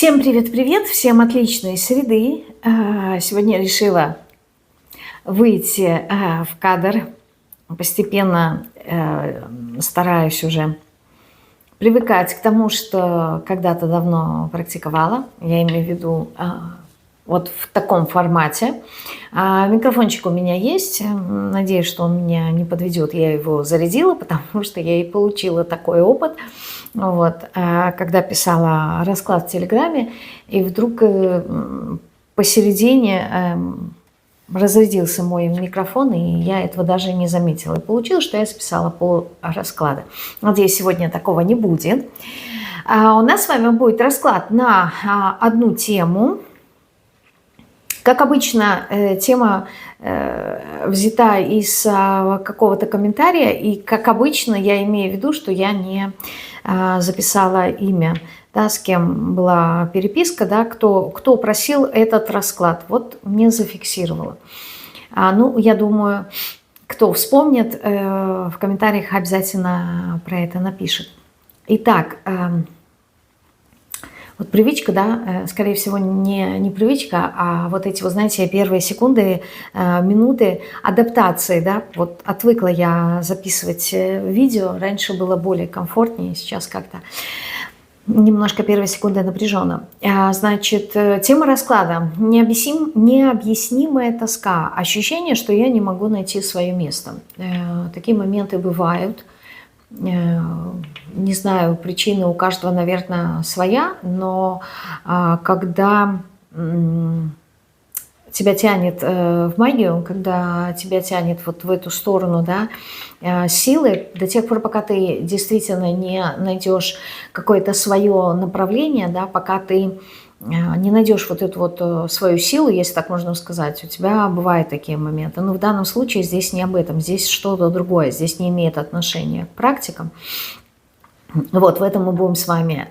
Всем привет-привет, всем отличной среды. Сегодня решила выйти в кадр. Постепенно стараюсь уже привыкать к тому, что когда-то давно практиковала. Я имею в виду вот в таком формате. Микрофончик у меня есть. Надеюсь, что он меня не подведет. Я его зарядила, потому что я и получила такой опыт. Вот, когда писала расклад в Телеграме, и вдруг посередине разрядился мой микрофон, и я этого даже не заметила. И получилось, что я записала пол расклада. Надеюсь, сегодня такого не будет. У нас с вами будет расклад на одну тему. Как обычно, тема взята из какого-то комментария, и как обычно я имею в виду, что я не записала имя, да, с кем была переписка, да, кто просил этот расклад. Вот не зафиксировала. Ну, я думаю, кто вспомнит, в комментариях обязательно про это напишет. Итак, вот привычка, да, скорее всего, не привычка, а вот эти, вы знаете, первые секунды, минуты адаптации, да, вот отвыкла я записывать видео, раньше было более комфортнее, сейчас как-то немножко первые секунды напряженно. Значит, тема расклада: необъяснимая тоска, ощущение, что я не могу найти свое место. Такие моменты бывают. Не знаю, причины у каждого, наверное, своя, но когда тебя тянет в магию, когда тебя тянет вот в эту сторону, да, силы, до тех пор, пока ты действительно не найдешь какое-то свое направление, да, пока ты не найдешь вот эту вот свою силу, если так можно сказать, у тебя бывают такие моменты. Но в данном случае здесь не об этом, здесь что-то другое, здесь не имеет отношения к практикам. Вот, в этом мы будем с вами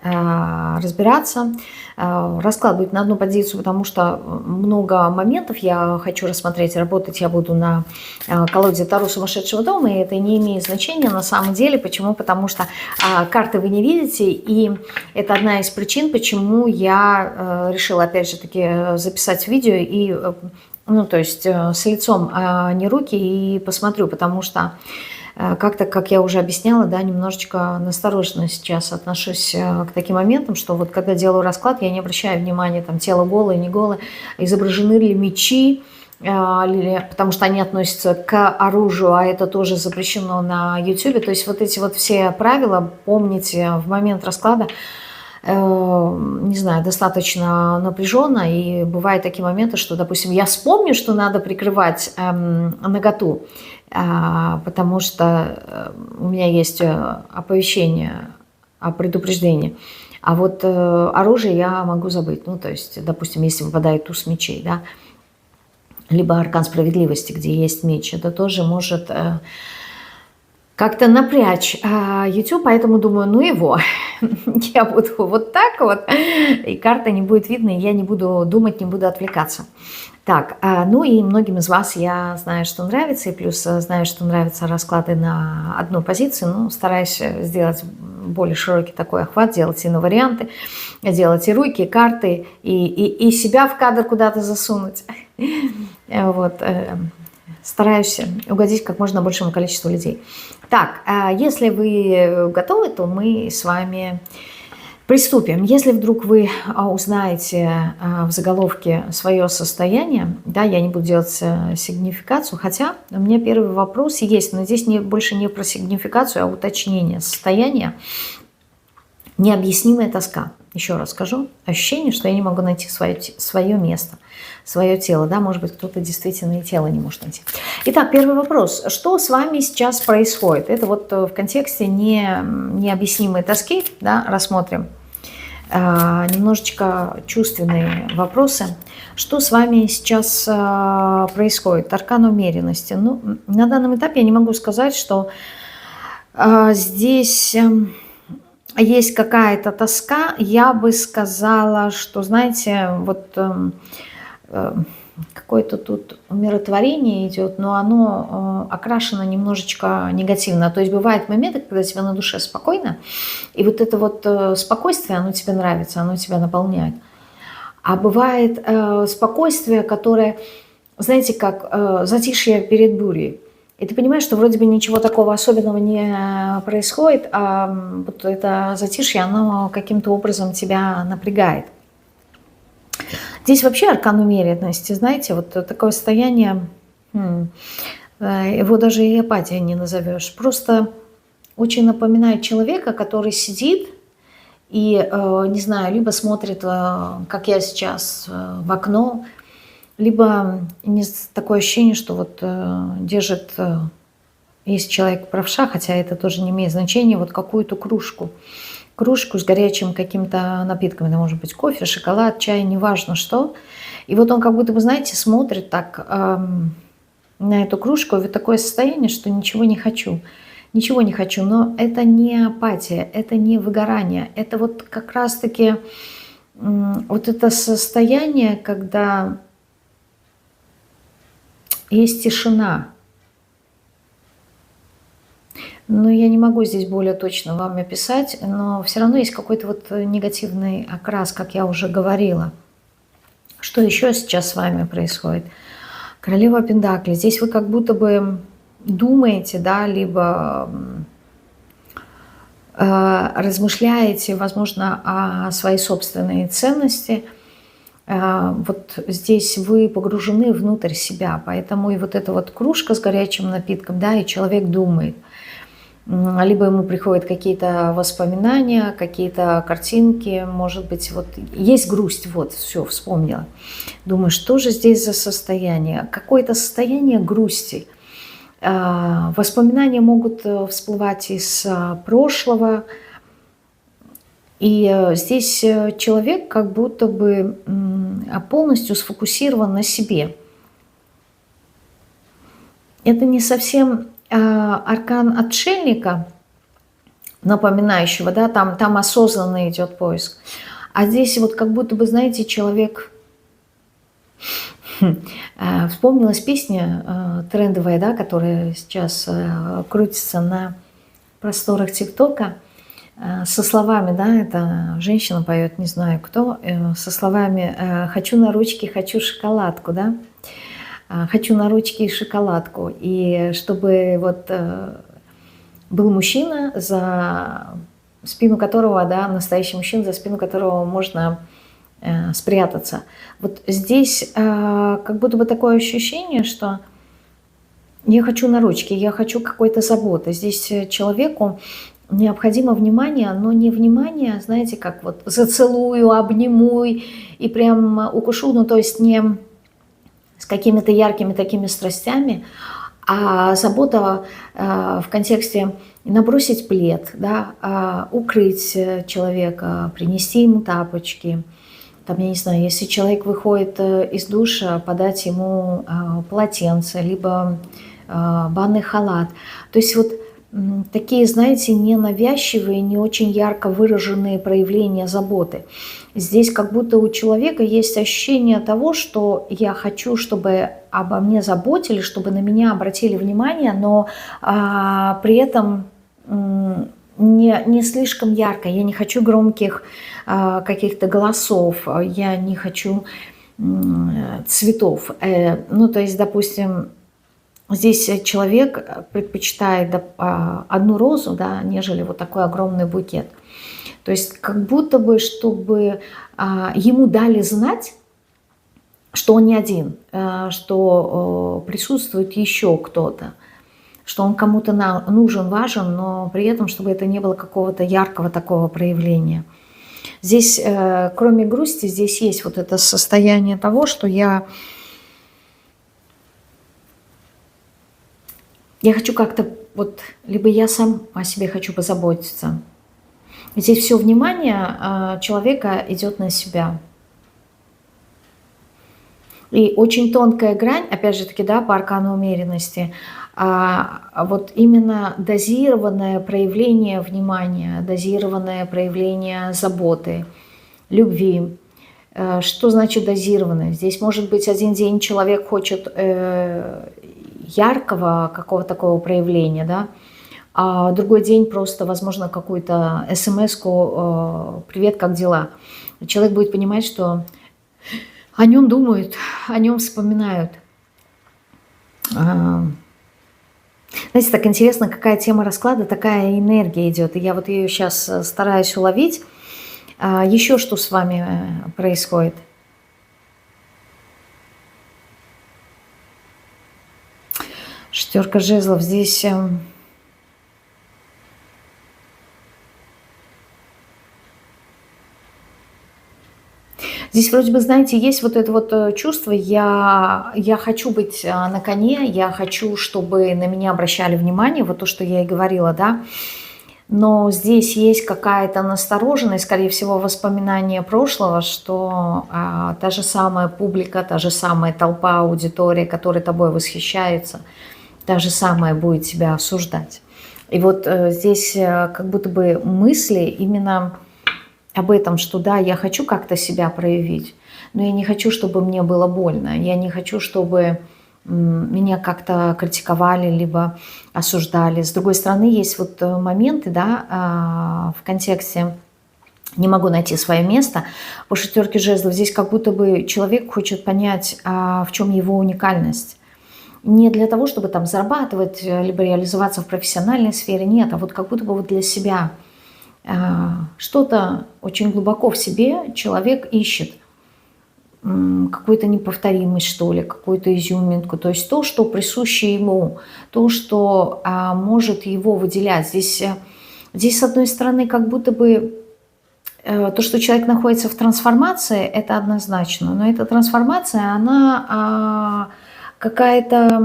разбираться. Расклад будет на одну позицию, потому что много моментов я хочу рассмотреть. Работать я буду на колоде Таро сумасшедшего дома, и это не имеет значения на самом деле. Почему? Потому что карты вы не видите, и это одна из причин, почему я решила, опять же таки, записать видео и, ну, то есть с лицом, а не руки, и посмотрю, потому что как-то, как я уже объясняла, да, немножечко настороженно сейчас отношусь к таким моментам, что вот когда делаю расклад, я не обращаю внимания, там, тело голое, не голое, изображены ли мечи, потому что они относятся к оружию, а это тоже запрещено на YouTube. То есть вот эти вот все правила помните в момент расклада. Не знаю, достаточно напряженно, и бывают такие моменты, что, допустим, я вспомню, что надо прикрывать наготу, потому что у меня есть оповещение о предупреждении, а вот оружие я могу забыть. Ну, то есть, допустим, если выпадает туз мечей, да, либо аркан справедливости, где есть меч, это тоже может как-то напрячь YouTube, поэтому думаю, ну его, я буду вот так вот, и карта не будет видна, и я не буду думать, не буду отвлекаться. Так, ну и многим из вас я знаю, что нравится, и плюс знаю, что нравятся расклады на одну позицию, ну, стараюсь сделать более широкий такой охват, делать и на варианты, делать и руки, и карты, и себя в кадр куда-то засунуть. Вот, стараюсь угодить как можно большему количеству людей. Так, если вы готовы, то мы с вами приступим. Если вдруг вы узнаете в заголовке свое состояние, да, я не буду делать сигнификацию, хотя у меня первый вопрос есть, но здесь больше не про сигнификацию, а уточнение состояния. Необъяснимая тоска. Еще раз скажу, ощущение, что я не могу найти свое место, свое тело. Да? Может быть, кто-то действительно и тело не может найти. Итак, первый вопрос. Что с вами сейчас происходит? Это вот в контексте необъяснимой тоски, да, рассмотрим. Немножечко чувственные вопросы. Что с вами сейчас происходит? Аркан умеренности. Ну, на данном этапе я не могу сказать, что здесь есть какая-то тоска. Я бы сказала, что, знаете, вот какое-то тут умиротворение идет, но оно окрашено немножечко негативно. То есть бывают моменты, когда тебе на душе спокойно, и вот это вот спокойствие, оно тебе нравится, оно тебя наполняет. А бывает спокойствие, которое, знаете, как затишье перед бурей. И ты понимаешь, что вроде бы ничего такого особенного не происходит, а вот это затишье, оно каким-то образом тебя напрягает. Здесь вообще аркан умеренности, знаете, вот такое состояние, его даже и апатия не назовешь. Просто очень напоминает человека, который сидит и, не знаю, либо смотрит, как я сейчас, в окно, либо такое ощущение, что вот держит, есть человек правша, хотя это тоже не имеет значения, вот какую-то кружку с горячим каким-то напитком, это может быть кофе, шоколад, чай, неважно что. И вот он как будто бы, знаете, смотрит так на эту кружку, и вот такое состояние, что ничего не хочу. Ничего не хочу, но это не апатия, это не выгорание, это вот как раз-таки вот это состояние, когда есть тишина. Но я не могу здесь более точно вам описать, но все равно есть какой-то вот негативный окрас, как я уже говорила. Что еще сейчас с вами происходит? Королева Пентаклей. Здесь вы как будто бы думаете, да, либо размышляете, возможно, о своей собственной ценности. Вот здесь вы погружены внутрь себя, поэтому и вот эта вот кружка с горячим напитком, да, и человек думает. Либо ему приходят какие-то воспоминания, какие-то картинки, может быть, вот есть грусть, вот, все, вспомнила. Думаю, что же здесь за состояние? Какое-то состояние грусти. Воспоминания могут всплывать из прошлого, и здесь человек как будто бы полностью сфокусирован на себе. Это не совсем аркан отшельника, напоминающего, да, там осознанно идет поиск. А здесь вот как будто бы, знаете, человек... Вспомнилась песня трендовая, да, которая сейчас крутится на просторах ТикТока, со словами, да, это женщина поет, не знаю кто, со словами «хочу на ручки, хочу шоколадку», да, «хочу на ручки и шоколадку», и чтобы вот был мужчина, за спину которого, да, настоящий мужчина, за спину которого можно спрятаться. Вот здесь как будто бы такое ощущение, что я хочу на ручки, я хочу какой-то заботы. Здесь человеку необходимо внимание, но не внимание, знаете, как вот зацелую, обниму и прям укушу, ну то есть не с какими-то яркими такими страстями, а забота в контексте набросить плед, да, укрыть человека, принести ему тапочки. Там, я не знаю, если человек выходит из душа, подать ему полотенце, либо банный халат. То есть вот такие, знаете, ненавязчивые, не очень ярко выраженные проявления заботы. Здесь как будто у человека есть ощущение того, что я хочу, чтобы обо мне заботились, чтобы на меня обратили внимание, но при этом не слишком ярко. Я не хочу громких каких-то голосов, я не хочу цветов. Ну, то есть, допустим, здесь человек предпочитает одну розу, да, нежели вот такой огромный букет. То есть как будто бы, чтобы ему дали знать, что он не один, что присутствует еще кто-то, что он кому-то нужен, важен, но при этом, чтобы это не было какого-то яркого такого проявления. Здесь, кроме грусти, здесь есть вот это состояние того, что я хочу как-то, вот, либо я сам о себе хочу позаботиться. Здесь все внимание человека идет на себя. И очень тонкая грань, опять же таки, да, по аркану умеренности, вот именно дозированное проявление внимания, дозированное проявление заботы, любви, Что значит дозированно? Здесь может быть один день человек хочет яркого какого-то такого проявления, да, а другой день просто, возможно, какую-то смс-ку «Привет, как дела?». Человек будет понимать, что о нем думают, о нем вспоминают. А, Знаете, так интересно, какая тема расклада, такая энергия идет. И я вот ее сейчас стараюсь уловить. Еще что с вами происходит? Шестерка жезлов. Здесь вроде бы, знаете, есть вот это вот чувство, я хочу быть на коне, я хочу, чтобы на меня обращали внимание, вот то, что я и говорила, да, но здесь есть какая-то настороженность, скорее всего, воспоминание прошлого, что та же самая публика, та же самая толпа, аудитория, которая тобой восхищается, та же самая будет тебя осуждать. И вот здесь как будто бы мысли именно об этом, что да, я хочу как-то себя проявить, но я не хочу, чтобы мне было больно, я не хочу, чтобы меня как-то критиковали, либо осуждали. С другой стороны, есть вот моменты, да, в контексте «не могу найти свое место» по шестерке жезлов. Здесь как будто бы человек хочет понять, в чем его уникальность. Не для того, чтобы там зарабатывать, либо реализоваться в профессиональной сфере, нет, а вот как будто бы вот для себя. Что-то очень глубоко в себе человек ищет, какую-то неповторимость, что ли, какую-то изюминку, то есть то, что присуще ему, то, что может его выделять. Здесь, с одной стороны, как будто бы то, что человек находится в трансформации, это однозначно, но эта трансформация, она какая-то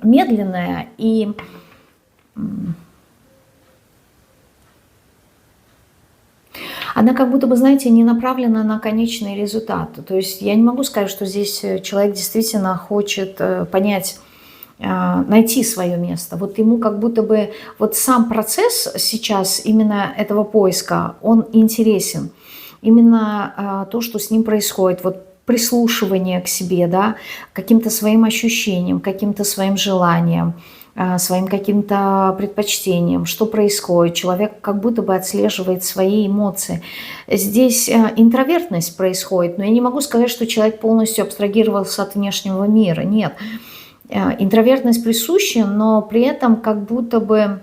медленная и она как будто бы, знаете, не направлена на конечный результат. То есть я не могу сказать, что здесь человек действительно хочет понять, найти свое место. Вот ему как будто бы вот сам процесс сейчас именно этого поиска, он интересен. Именно то, что с ним происходит, вот прислушивание к себе, да, к каким-то своим ощущениям, каким-то своим желаниям, своим каким-то предпочтениям, что происходит. Человек как будто бы отслеживает свои эмоции. Здесь интровертность происходит, но я не могу сказать, что человек полностью абстрагировался от внешнего мира. Нет. Интровертность присуща, но при этом как будто бы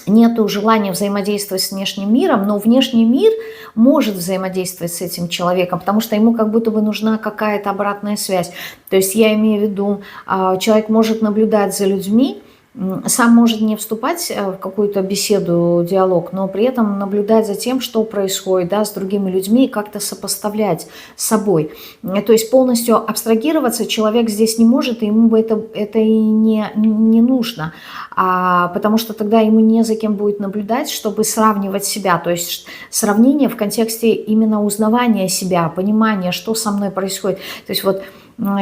нету желания взаимодействовать с внешним миром, но внешний мир может взаимодействовать с этим человеком, потому что ему как будто бы нужна какая-то обратная связь. То есть я имею в виду, человек может наблюдать за людьми, сам может не вступать в какую-то беседу, диалог, но при этом наблюдать за тем, что происходит, да, с другими людьми и как-то сопоставлять с собой. То есть полностью абстрагироваться человек здесь не может, и ему бы это и не нужно, потому что тогда ему не за кем будет наблюдать, чтобы сравнивать себя. То есть сравнение в контексте именно узнавания себя, понимания, что со мной происходит. То есть вот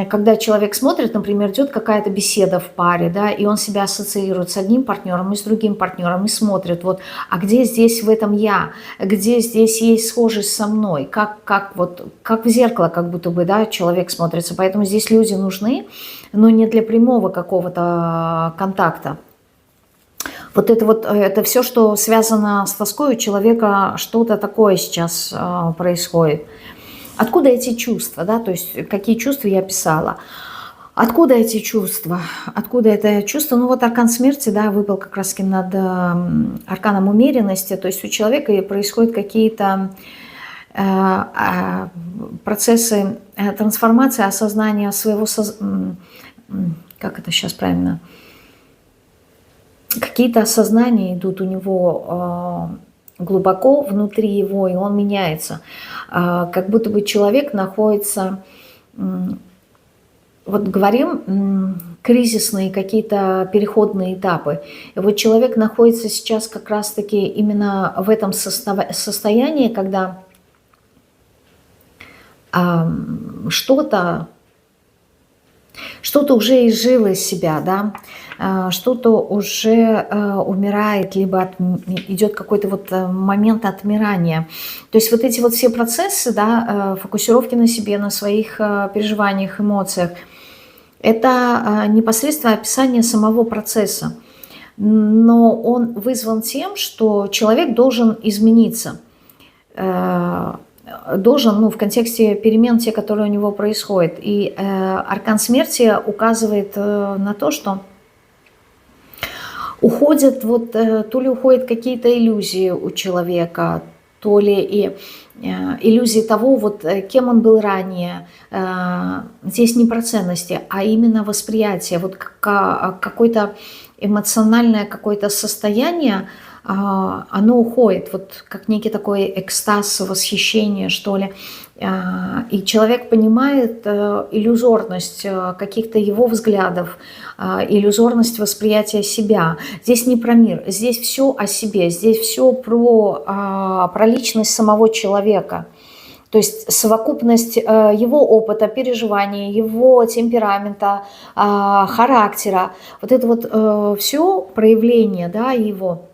когда человек смотрит, например, идет какая-то беседа в паре, да, и он себя ассоциирует с одним партнером и с другим партнером, и смотрит, вот, а где здесь в этом я, где здесь есть схожесть со мной, как в зеркало как будто бы, да, человек смотрится. Поэтому здесь люди нужны, но не для прямого какого-то контакта. Вот это все, что связано с тоской у человека, что-то такое сейчас происходит. Откуда эти чувства, да, то есть какие чувства я писала? Откуда эти чувства? Откуда это чувство? Ну вот аркан смерти, да, выпал как раз над арканом умеренности, то есть у человека происходят какие-то процессы трансформации, осознания своего, как это сейчас правильно, какие-то осознания идут у него глубоко внутри его, и он меняется. Как будто бы человек находится, вот говорим, кризисные какие-то переходные этапы. И вот человек находится сейчас как раз-таки именно в этом состоянии, когда что-то Что-то уже изжило из себя, да, что-то уже умирает, либо идет какой-то вот момент отмирания. То есть вот эти вот все процессы, да, фокусировки на себе, на своих переживаниях, эмоциях, это непосредственно описание самого процесса. Но он вызван тем, что человек должен измениться. Должен, ну, в контексте перемен, те, которые у него происходят. И аркан смерти указывает на то, что уходят, вот, то ли уходят какие-то иллюзии у человека, то ли и иллюзии того, вот, кем он был ранее. Здесь не про ценности, а именно восприятие, вот какое-то эмоциональное какое-то состояние, оно уходит, вот как некий такой экстаз, восхищение, что ли. И человек понимает иллюзорность каких-то его взглядов, иллюзорность восприятия себя. Здесь не про мир, здесь все о себе, здесь все про личность самого человека. То есть совокупность его опыта, переживаний, его темперамента, характера, вот это вот все проявление, да, его,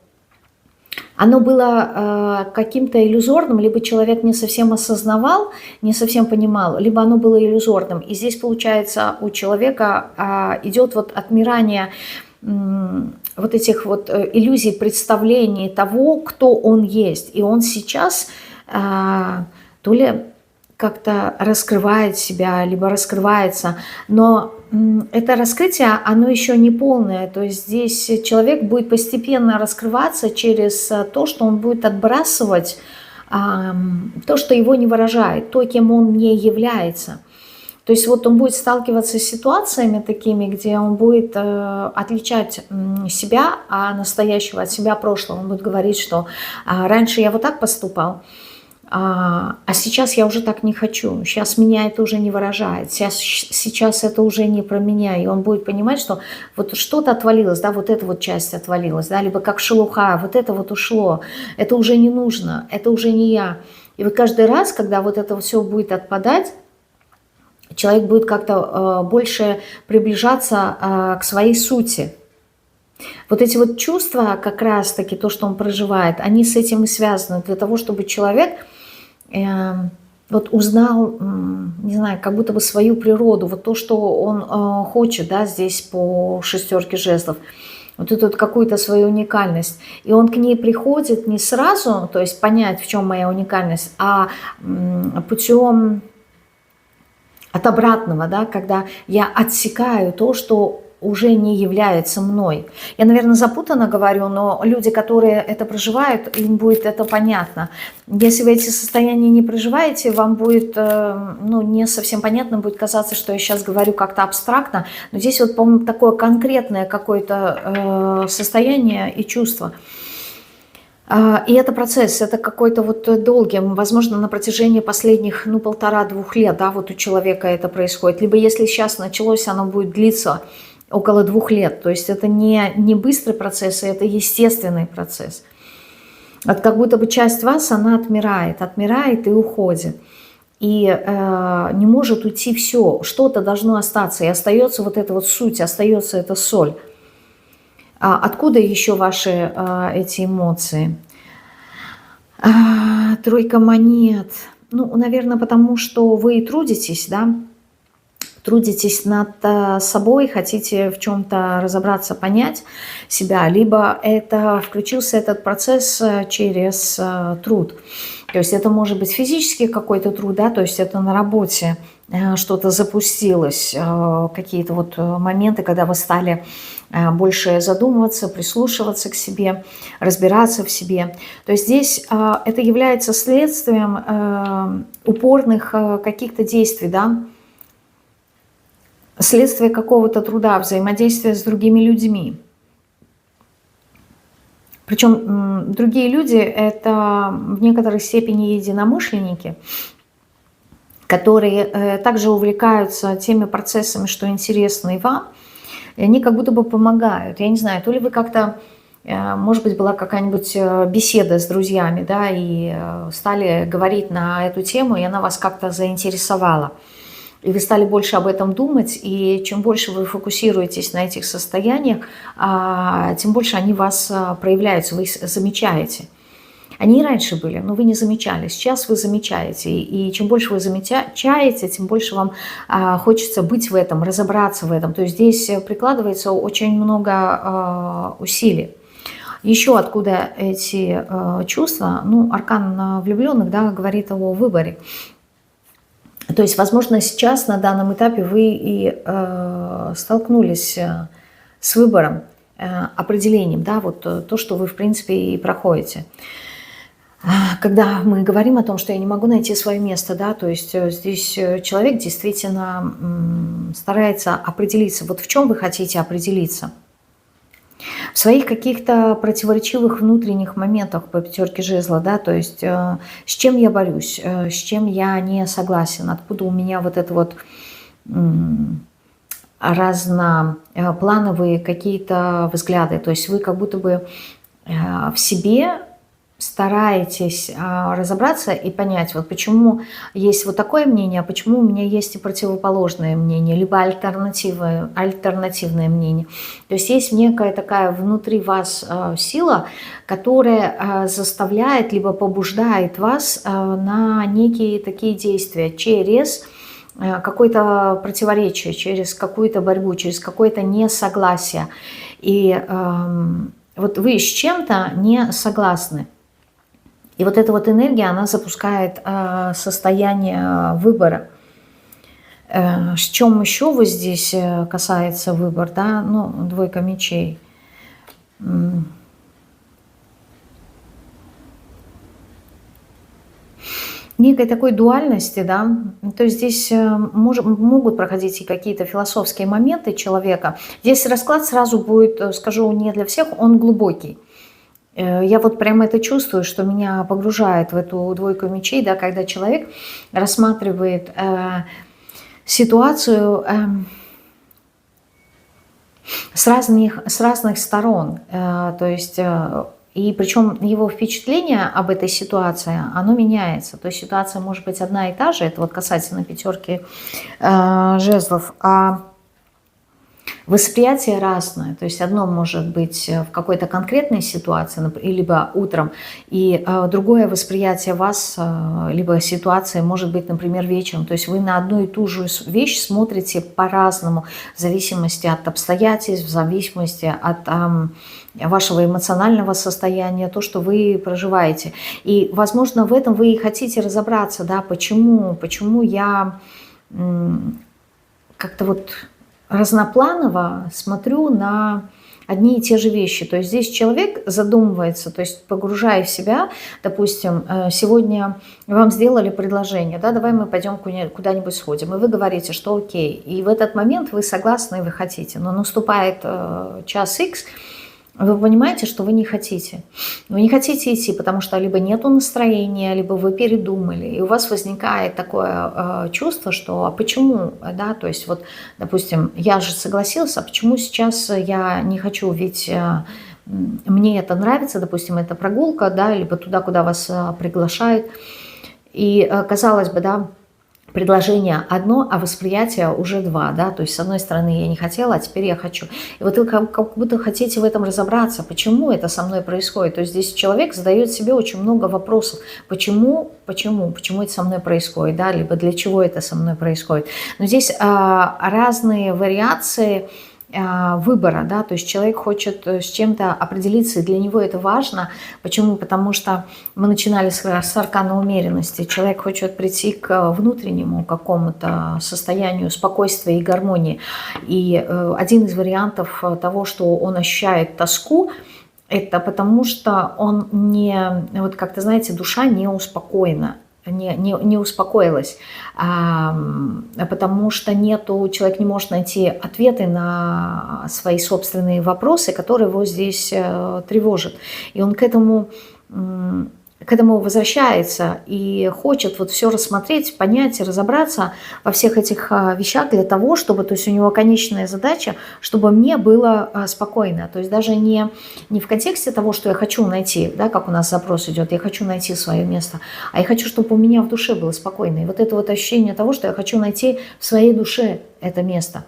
оно было каким-то иллюзорным, либо человек не совсем осознавал, не совсем понимал, либо оно было иллюзорным. И здесь, получается, у человека идет вот отмирание вот этих вот иллюзий, представлений того, кто он есть. И он сейчас то ли как-то раскрывает себя, либо раскрывается, но это раскрытие, оно еще не полное, то есть здесь человек будет постепенно раскрываться через то, что он будет отбрасывать то, что его не выражает, то, кем он не является. То есть вот он будет сталкиваться с ситуациями такими, где он будет отличать себя настоящего от себя прошлого. Он будет говорить, что раньше я вот так поступал, а сейчас я уже так не хочу, сейчас меня это уже не выражает, сейчас это уже не про меня, и он будет понимать, что вот что-то отвалилось, да, вот эта вот часть отвалилась, да, либо как шелуха, вот это вот ушло, это уже не нужно, это уже не я. И вот каждый раз, когда вот это все будет отпадать, человек будет как-то больше приближаться к своей сути. Вот эти вот чувства, как раз-таки то, что он проживает, они с этим и связаны, для того, чтобы человек вот узнал, не знаю, как будто бы свою природу, вот то, что он хочет, да, здесь по шестерке жезлов, вот эту вот какую-то свою уникальность. И он к ней приходит не сразу, то есть понять, в чем моя уникальность, а путем от обратного, да, когда я отсекаю то, что уже не является мной. Я, наверное, запутанно говорю, но люди, которые это проживают, им будет это понятно. Если вы эти состояния не проживаете, вам будет, ну, не совсем понятно, будет казаться, что я сейчас говорю как-то абстрактно, но здесь вот, по-моему, такое конкретное какое-то состояние и чувство. И это процесс, это какой-то вот долгий, возможно, на протяжении последних, ну, 1,5-2 лет, да, вот у человека это происходит. Либо если сейчас началось, оно будет длиться около 2 лет. То есть это не быстрый процесс, это естественный процесс. Вот как будто бы часть вас, она отмирает и уходит. И не может уйти все. Что-то должно остаться. И остается вот эта вот суть, остается эта соль. Откуда еще ваши эти эмоции? Тройка монет. Ну, наверное, потому что вы трудитесь, да? Трудитесь над собой, хотите в чем-то разобраться, понять себя, либо это включился этот процесс через труд. То есть это может быть физический какой-то труд, да, то есть это на работе что-то запустилось, какие-то вот моменты, когда вы стали больше задумываться, прислушиваться к себе, разбираться в себе. То есть здесь это является следствием упорных каких-то действий, да, следствие какого-то труда, взаимодействия с другими людьми. Причем другие люди – это в некоторой степени единомышленники, которые также увлекаются теми процессами, что интересны и вам, и они как будто бы помогают. Я не знаю, то ли вы как-то, может быть, была какая-нибудь беседа с друзьями, да, и стали говорить на эту тему, и она вас как-то заинтересовала. И вы стали больше об этом думать, и чем больше вы фокусируетесь на этих состояниях, тем больше они у вас проявляются, вы их замечаете. Они и раньше были, но вы не замечали. Сейчас вы замечаете. И чем больше вы замечаете, тем больше вам хочется быть в этом, разобраться в этом. То есть здесь прикладывается очень много усилий. Еще откуда эти чувства? Ну, аркан влюбленных, да, говорит о выборе. То есть, возможно, сейчас на данном этапе вы и столкнулись с выбором, определением, да, вот то, что вы, в принципе, и проходите. Когда мы говорим о том, что я не могу найти свое место, да, то есть здесь человек действительно старается определиться, вот в чем вы хотите определиться. В своих каких-то противоречивых внутренних моментах по пятерке жезла, да, то есть с чем я борюсь, с чем я не согласен, откуда у меня вот это вот разноплановые какие-то взгляды, то есть вы как будто бы в себе стараетесь разобраться и понять, вот почему есть вот такое мнение, а почему у меня есть и противоположное мнение, либо альтернативное мнение. То есть есть некая такая внутри вас сила, которая заставляет, либо побуждает вас на некие такие действия через какое-то противоречие, через какую-то борьбу, через какое-то несогласие. И вот вы с чем-то не согласны. И вот эта вот энергия, она запускает состояние выбора. С чем еще вот здесь касается выбор, да, ну, двойка мечей. Некой такой дуальности, да, то есть здесь могут проходить и какие-то философские моменты человека. Здесь расклад сразу будет, скажу, не для всех, он глубокий. Я вот прямо это чувствую, что меня погружает в эту двойку мечей, да, когда человек рассматривает ситуацию с разных сторон. То есть, и причем его впечатление об этой ситуации, оно меняется. То есть ситуация может быть одна и та же, это вот касательно пятерки жезлов, а восприятие разное, то есть одно может быть в какой-то конкретной ситуации, либо утром, и другое восприятие вас, либо ситуация может быть, например, вечером. То есть вы на одну и ту же вещь смотрите по-разному, в зависимости от обстоятельств, в зависимости от вашего эмоционального состояния, то, что вы проживаете. И, возможно, в этом вы и хотите разобраться, да, почему я как-то вот разнопланово смотрю на одни и те же вещи. То есть здесь человек задумывается, то есть погружая в себя, допустим, сегодня вам сделали предложение, да, давай мы пойдем куда-нибудь сходим, и вы говорите, что окей, и в этот момент вы согласны и вы хотите, но наступает час X, вы понимаете, что вы не хотите. Вы не хотите идти, потому что либо нету настроения, либо вы передумали. И у вас возникает такое чувство, что а почему, да, то есть вот, допустим, я же согласился, а почему сейчас я не хочу, ведь мне это нравится, допустим, это прогулка, да, либо туда, куда вас приглашают. И казалось бы, да, предложение одно, а восприятие уже два, да, то есть с одной стороны я не хотела, а теперь я хочу. И вот вы как будто хотите в этом разобраться, почему это со мной происходит. То есть здесь человек задает себе очень много вопросов, почему это со мной происходит, да, либо для чего это со мной происходит. Но здесь разные вариации выбора, да, то есть человек хочет с чем-то определиться, и для него это важно. Почему? Потому что мы начинали с аркана умеренности. Человек хочет прийти к внутреннему какому-то состоянию спокойствия и гармонии. И один из вариантов того, что он ощущает тоску, это потому что он не, вот как-то, знаете, душа не успокоена. Не успокоилась, потому что человек не может найти ответы на свои собственные вопросы, которые его здесь тревожат. И он к этому к этому возвращается и хочет вот все рассмотреть, понять, разобраться во всех этих вещах для того, чтобы, то есть у него конечная задача, чтобы мне было спокойно. То есть даже не в контексте того, что я хочу найти, да, как у нас запрос идет, я хочу найти свое место, а я хочу, чтобы у меня в душе было спокойно. И вот это вот ощущение того, что я хочу найти в своей душе это место.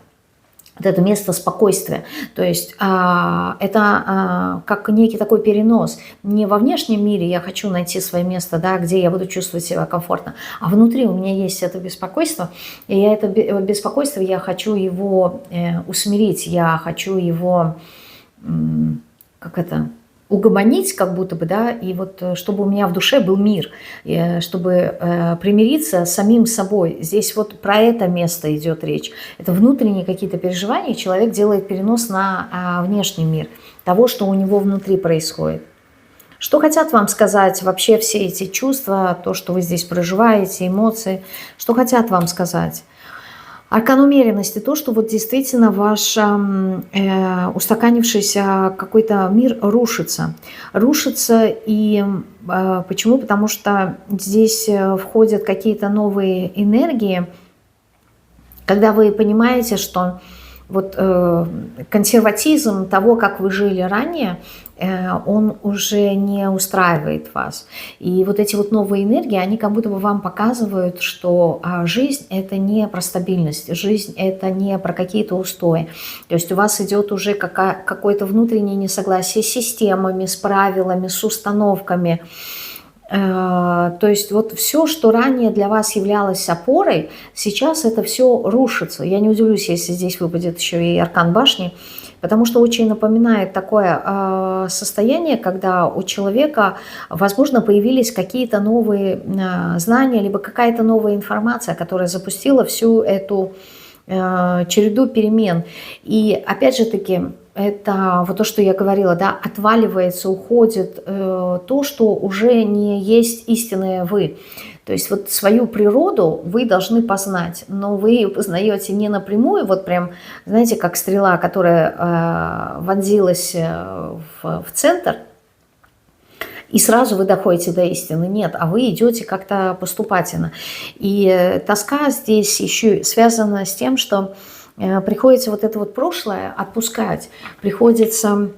Вот это место спокойствия. То есть это как некий такой перенос. Не во внешнем мире я хочу найти свое место, да, где я буду чувствовать себя комфортно, а внутри у меня есть это беспокойство, и я это беспокойство, я хочу его усмирить, я хочу его, как это, угомонить, как будто бы, да, и вот чтобы у меня в душе был мир, чтобы примириться с самим собой. Здесь вот про это место идет речь. Это внутренние какие-то переживания, человек делает перенос на внешний мир, того, что у него внутри происходит. Что хотят вам сказать вообще все эти чувства, то, что вы здесь проживаете, эмоции, что хотят вам сказать? Аркан умеренности, то, что вот действительно ваш устаканившийся какой-то мир рушится. Рушится и почему? Потому что здесь входят какие-то новые энергии, когда вы понимаете, что вот консерватизм того, как вы жили ранее, он уже не устраивает вас. И вот эти вот новые энергии, они как будто бы вам показывают, что жизнь – это не про стабильность, жизнь – это не про какие-то устои. То есть у вас идет уже какое-то внутреннее несогласие с системами, с правилами, с установками. То есть вот все, что ранее для вас являлось опорой, сейчас это все рушится. Я не удивлюсь, если здесь выпадет еще и аркан башни, потому что очень напоминает такое состояние, когда у человека, возможно, появились какие-то новые знания, либо какая-то новая информация, которая запустила всю эту череду перемен. И опять же таки, это вот то, что я говорила, да, отваливается, уходит то, что уже не есть истинное вы. То есть вот свою природу вы должны познать, но вы ее познаете не напрямую, вот прям, знаете, как стрела, которая вонзилась в центр, и сразу вы доходите до истины. Нет, а вы идете как-то поступательно. И тоска здесь еще связана с тем, что приходится вот это вот прошлое отпускать, приходится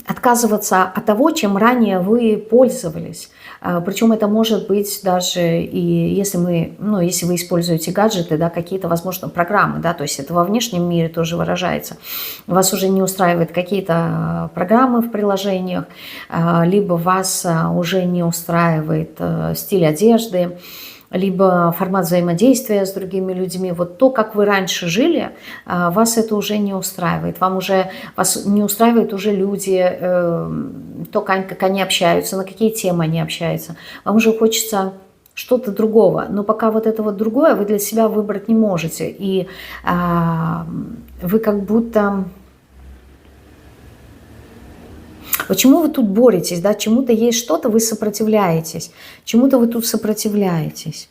отказываться от того, чем ранее вы пользовались. Причем это может быть даже и если вы используете гаджеты, да, какие-то, возможно, программы, да, то есть это во внешнем мире тоже выражается. Вас уже не устраивают какие-то программы в приложениях, либо вас уже не устраивает стиль одежды, либо формат взаимодействия с другими людьми. Вот то, как вы раньше жили, вас это уже не устраивает. Вас не устраивают уже люди, то, как они общаются, на какие темы они общаются. Вам уже хочется что-то другого. Но пока вот это вот другое вы для себя выбрать не можете. И вы как будто... Почему вы тут боретесь, да? Чему-то есть что-то, вы сопротивляетесь. Чему-то вы тут сопротивляетесь.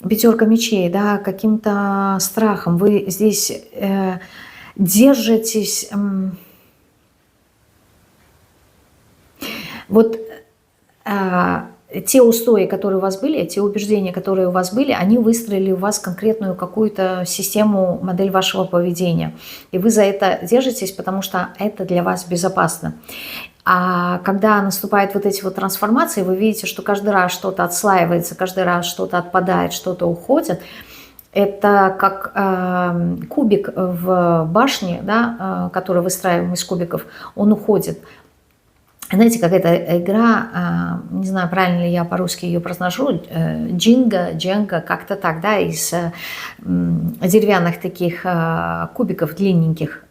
Пятерка мечей, да, каким-то страхом. Вы здесь держитесь. Вот те устои, которые у вас были, те убеждения, которые у вас были, они выстроили у вас конкретную какую-то систему, модель вашего поведения. И вы за это держитесь, потому что это для вас безопасно. А когда наступают вот эти вот трансформации, вы видите, что каждый раз что-то отслаивается, каждый раз что-то отпадает, что-то уходит. Это как кубик в башне, да, который выстраиваем из кубиков, он уходит. Знаете, какая-то игра, не знаю, правильно ли я по-русски ее произношу, дженга, как-то так, да, из деревянных таких кубиков длинненьких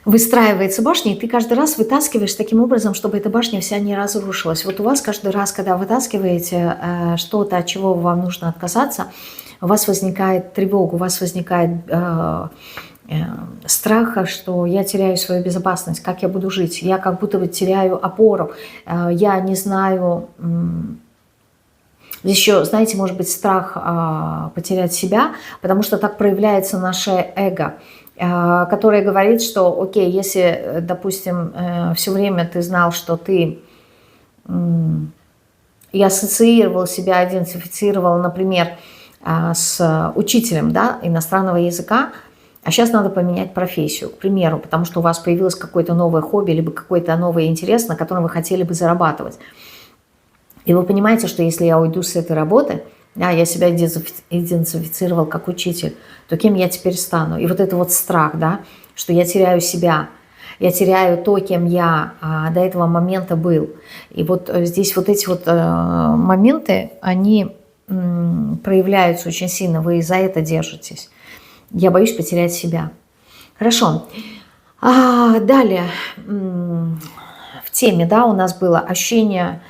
выстраивается башня, и ты каждый раз вытаскиваешь таким образом, чтобы эта башня вся не разрушилась. Вот у вас каждый раз, когда вытаскиваете что-то, от чего вам нужно отказаться, у вас возникает тревога, у вас возникает страха, что я теряю свою безопасность, как я буду жить, я как будто бы теряю опору, я не знаю, здесь еще, знаете, может быть страх потерять себя, потому что так проявляется наше эго, которое говорит, что окей, если, допустим, все время ты знал, что ты и ассоциировал себя, идентифицировал, например, с учителем, да, иностранного языка, а сейчас надо поменять профессию, к примеру, потому что у вас появилось какое-то новое хобби, либо какой-то новый интерес, на котором вы хотели бы зарабатывать. И вы понимаете, что если я уйду с этой работы, да, я себя идентифицировал как учитель, то кем я теперь стану? И вот это вот страх, да, что я теряю себя, я теряю то, кем я до этого момента был. И вот здесь вот эти вот моменты, они проявляются очень сильно, вы за это держитесь. Я боюсь потерять себя. Хорошо. Далее в теме, да, у нас было ощущение,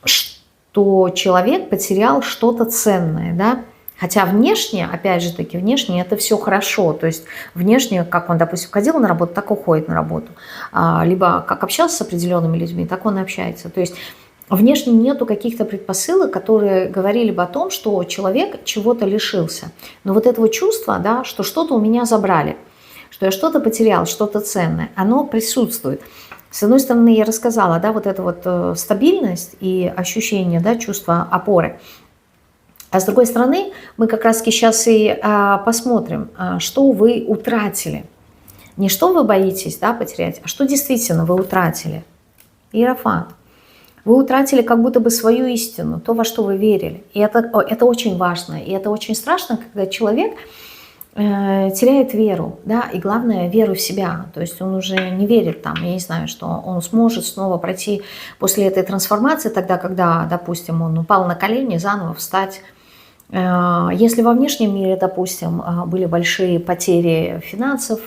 что человек потерял что-то ценное, да. Хотя внешне, опять же таки, внешне это все хорошо. То есть внешне, как он, допустим, ходил на работу, так уходит на работу. Либо как общался с определенными людьми, так он и общается. То есть внешне нету каких-то предпосылок, которые говорили бы о том, что человек чего-то лишился. Но вот этого чувства, да, что что-то у меня забрали, что я что-то потерял, что-то ценное, оно присутствует. С одной стороны, я рассказала, да, вот эта вот стабильность и ощущение, да, чувства опоры. А с другой стороны, мы как раз-таки сейчас и посмотрим, что вы утратили. Не что вы боитесь, да, потерять, а что действительно вы утратили. Иерофант. Вы утратили как будто бы свою истину, то, во что вы верили. И это очень важно. И это очень страшно, когда человек теряет веру, да, и главное, веру в себя. То есть он уже не верит там, я не знаю, что он сможет снова пройти после этой трансформации, тогда, когда, допустим, он упал на колени, заново встать. Если во внешнем мире, допустим, были большие потери финансов,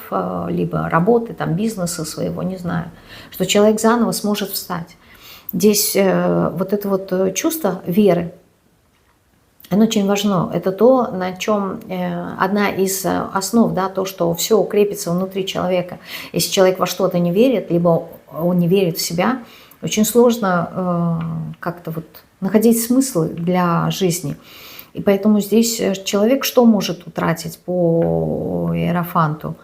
либо работы, там, бизнеса своего, не знаю, что человек заново сможет встать. Здесь вот это вот чувство веры, оно очень важно. Это то, на чем одна из основ, да, то, что все укрепится внутри человека. Если человек во что-то не верит, либо он не верит в себя, очень сложно как-то вот находить смыслы для жизни. И поэтому здесь человек что может утратить по Иерофанту?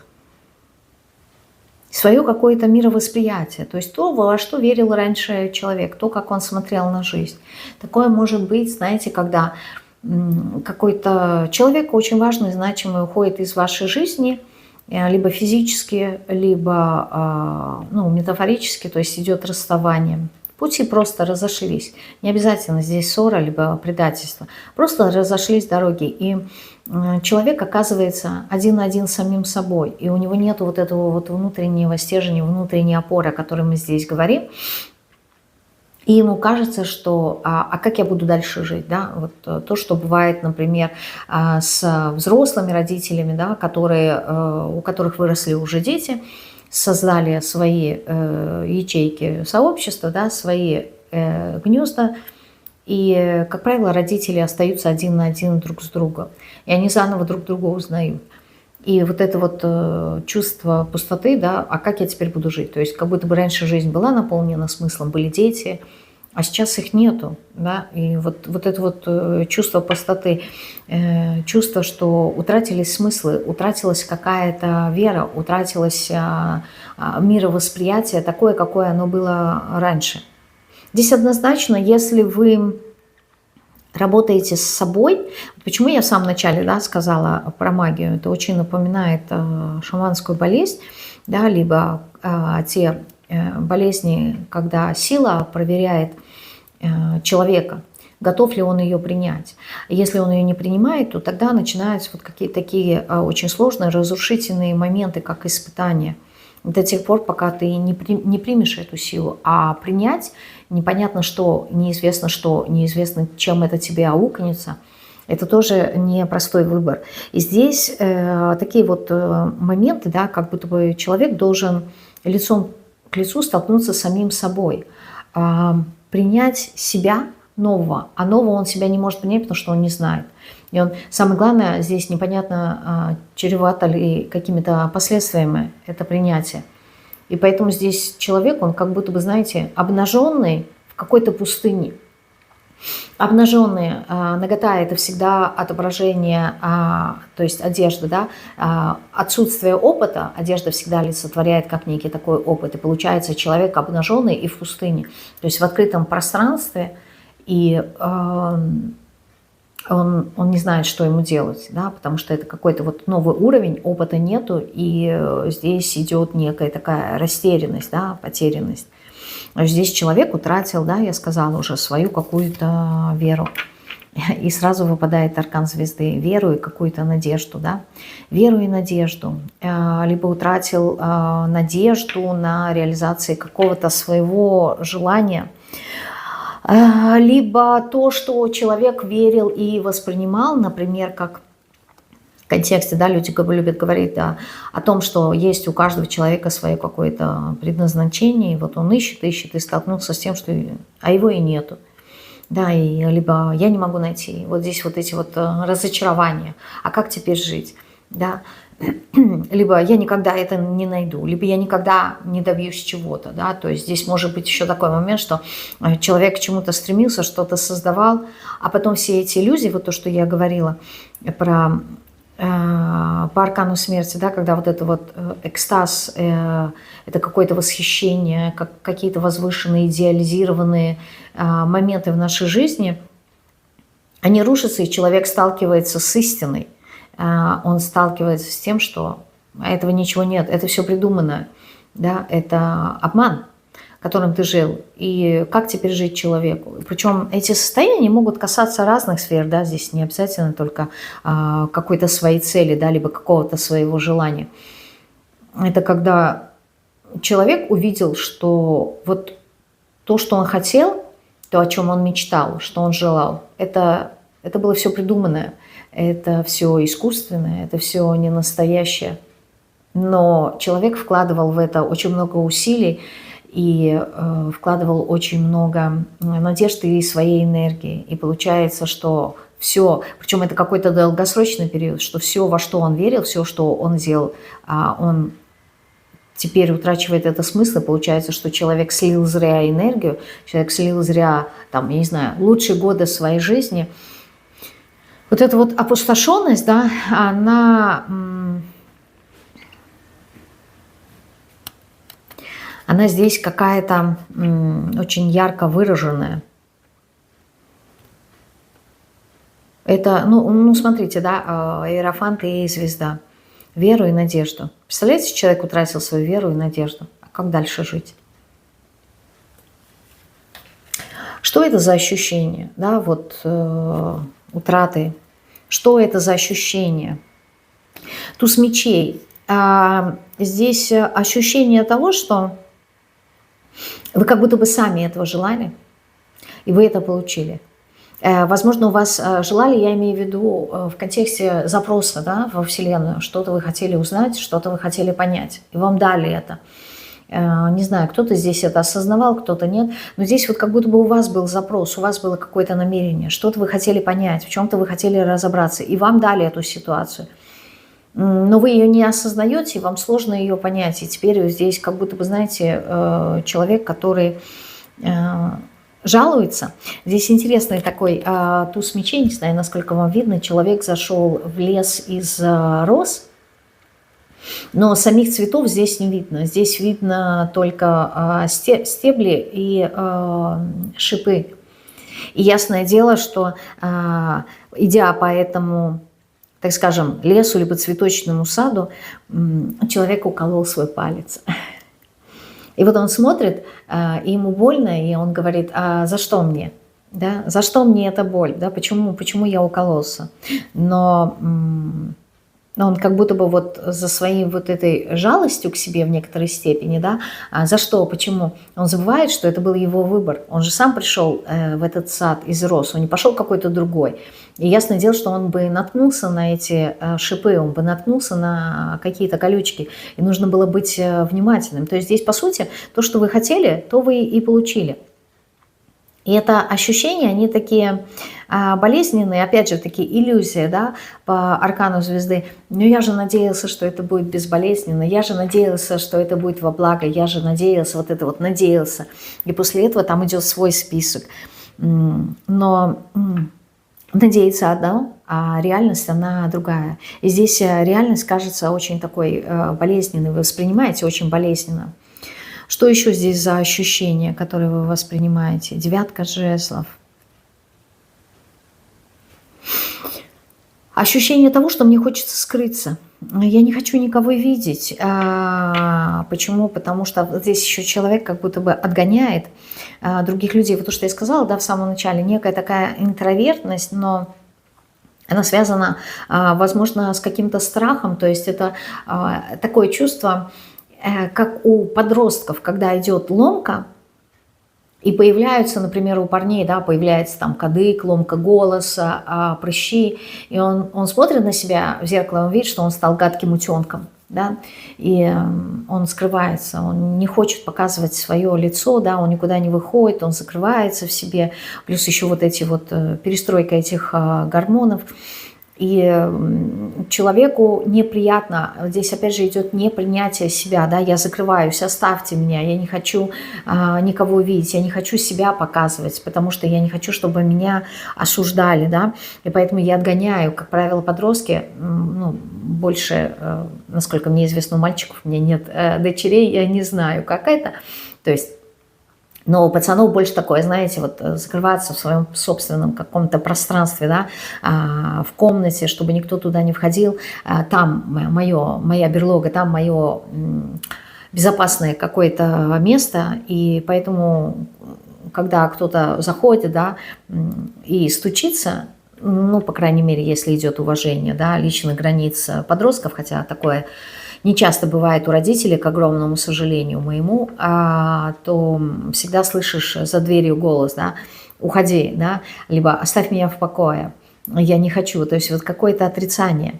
Свое какое-то мировосприятие, то есть то, во что верил раньше человек, то, как он смотрел на жизнь. Такое может быть, знаете, когда какой-то человек очень важный, значимый уходит из вашей жизни, либо физически, либо метафорически, то есть идет расставание. Пути просто разошлись. Не обязательно здесь ссора, либо предательство. Просто разошлись дороги. И человек оказывается один на один с самим собой. И у него нет вот этого вот внутреннего стержня, внутренней опоры, о которой мы здесь говорим. И ему кажется, что как я буду дальше жить? Да? Вот то, что бывает, например, с взрослыми родителями, да, у которых выросли уже дети, создали свои ячейки сообщества, да, свои гнезда. И, как правило, родители остаются один на один друг с другом. И они заново друг друга узнают. И вот это вот чувство пустоты, да, а как я теперь буду жить? То есть как будто бы раньше жизнь была наполнена смыслом, были дети, а сейчас их нету. Да? И вот это вот чувство пустоты, чувство, что утратились смыслы, утратилась какая-то вера, утратилось мировосприятие такое, какое оно было раньше. Здесь однозначно, если вы работаете с собой, почему я в самом начале, да, сказала про магию, это очень напоминает шаманскую болезнь, да, либо те болезни, когда сила проверяет человека, готов ли он ее принять. Если он ее не принимает, то тогда начинаются вот какие-то такие очень сложные, разрушительные моменты, как испытания. До тех пор, пока ты не примешь эту силу. А принять непонятно что, неизвестно, чем это тебе аукнется. Это тоже непростой выбор. И здесь такие вот моменты, да, как будто бы человек должен лицом к лицу столкнуться с самим собой. Принять себя нового. А нового он себя не может принять, потому что он не знает. И самое главное, здесь непонятно, чревато ли какими-то последствиями это принятие. И поэтому здесь человек, он как будто бы, знаете, обнаженный в какой-то пустыне. Обнаженные нагота – это всегда отображение, то есть одежда, да, отсутствие опыта, одежда всегда олицетворяет как некий такой опыт, и получается человек обнаженный и в пустыне, то есть в открытом пространстве, и он не знает, что ему делать, да, потому что это какой-то вот новый уровень, опыта нету, и здесь идет некая такая растерянность, да, потерянность. Здесь человек утратил, да, я сказала уже, свою какую-то веру. И сразу выпадает аркан звезды. Веру и какую-то надежду, да. Веру и надежду. Либо утратил надежду на реализацию какого-то своего желания, либо то, что человек верил и воспринимал, например, как в контексте, да, люди любят говорить, да, о том, что есть у каждого человека свое какое-то предназначение, и вот он ищет, ищет, и столкнулся с тем, что его и нету. Да, и либо я не могу найти. Вот здесь вот эти вот разочарования. А как теперь жить? Да? Либо я никогда это не найду, либо я никогда не добьюсь чего-то. Да? То есть здесь может быть еще такой момент, что человек к чему-то стремился, что-то создавал, а потом все эти иллюзии, вот то, что я говорила про по аркану смерти, да, когда вот это вот экстаз, это какое-то восхищение, какие-то возвышенные, идеализированные моменты в нашей жизни, они рушатся, и человек сталкивается с истиной. Он сталкивается с тем, что этого ничего нет, это все придумано, да, это обман, которым ты жил, и как теперь жить человеку. Причем эти состояния могут касаться разных сфер, да, здесь не обязательно только какой-то своей цели, да, либо какого-то своего желания. Это когда человек увидел, что вот то, что он хотел, то, о чем он мечтал, что он желал, это было все придуманное, это все искусственное, это все не настоящее. Но человек вкладывал в это очень много усилий, и вкладывал очень много надежды и своей энергии. И получается, что все, причем это какой-то долгосрочный период, что все, во что он верил, все, что он делал, он теперь утрачивает это смысл. И получается, что человек слил зря энергию, человек слил зря, там, я не знаю, лучшие годы своей жизни. Вот эта вот опустошенность, да, она здесь какая-то очень ярко выраженная. Это, ну смотрите, да, Иерофант и звезда. Веру и надежду. Представляете, человек утратил свою веру и надежду. А как дальше жить? Что это за ощущение, да, вот утраты? Что это за ощущение? Туз мечей. Здесь ощущение того, что вы как будто бы сами этого желали, и вы это получили. Возможно, у вас желали, я имею в виду в контексте запроса, да, во Вселенную, что-то вы хотели узнать, что-то вы хотели понять, и вам дали это. Не знаю, кто-то здесь это осознавал, кто-то нет, но здесь вот как будто бы у вас был запрос, у вас было какое-то намерение, что-то вы хотели понять, в чем-то вы хотели разобраться, и вам дали эту ситуацию. Но вы ее не осознаете, и вам сложно ее понять. И теперь здесь как будто бы, знаете, человек, который жалуется. Здесь интересный такой туз мечей, не знаю, насколько вам видно. Человек зашел в лес из роз, но самих цветов здесь не видно. Здесь видно только стебли и шипы. И ясное дело, что идя по этому, так скажем, лесу либо цветочному саду, человек уколол свой палец. И вот он смотрит, и ему больно, и он говорит: а за что мне? Да? За что мне эта боль? Да? Почему я укололся? Но он как будто бы вот за своей вот этой жалостью к себе в некоторой степени, да, за что, почему? Он забывает, что это был его выбор. Он же сам пришел в этот сад из роз, он не пошел какой-то другой. И ясное дело, что он бы наткнулся на эти шипы, он бы наткнулся на какие-то колючки, и нужно было быть внимательным. То есть здесь, по сути, то, что вы хотели, то вы и получили. И это ощущения, они такие болезненные, опять же, такие иллюзии, да, по аркану звезды. Но я же надеялся, что это будет безболезненно, я же надеялся, что это будет во благо, я же надеялся, вот это вот надеялся. И после этого там идет свой список. Но надеяться одно, а реальность, она другая. И здесь реальность кажется очень такой болезненной, вы воспринимаете очень болезненно. Что еще здесь за ощущения, которые вы воспринимаете? Девятка жезлов. Ощущение того, что мне хочется скрыться. Я не хочу никого видеть. Почему? Потому что здесь еще человек как будто бы отгоняет других людей. Вот то, что я сказала, да, в самом начале, некая такая интровертность, но она связана, возможно, с каким-то страхом. То есть это такое чувство, как у подростков, когда идет ломка, и появляются, например, у парней, да, появляется там кадык, ломка голоса, прыщи, и он смотрит на себя в зеркало, он видит, что он стал гадким утенком, да, и он скрывается, он не хочет показывать свое лицо, да, он никуда не выходит, он закрывается в себе, плюс еще вот эти вот перестройка этих гормонов. И человеку неприятно, здесь опять же идет непринятие себя, да, я закрываюсь, оставьте меня, я не хочу никого видеть, я не хочу себя показывать, потому что я не хочу, чтобы меня осуждали, да, и поэтому я отгоняю, как правило, подростки, ну, больше, насколько мне известно, у мальчиков, у меня нет дочерей, я не знаю, как это, то есть, но у пацанов больше такое, знаете, вот закрываться в своем собственном каком-то пространстве, да, в комнате, чтобы никто туда не входил. Там моя берлога, там мое безопасное какое-то место. И поэтому, когда кто-то заходит, да, и стучится, ну, по крайней мере, если идет уважение, да, личных границ подростков, хотя такое не часто бывает у родителей, к огромному сожалению моему, то всегда слышишь за дверью голос, да, уходи, да, либо оставь меня в покое, я не хочу, то есть вот какое-то отрицание.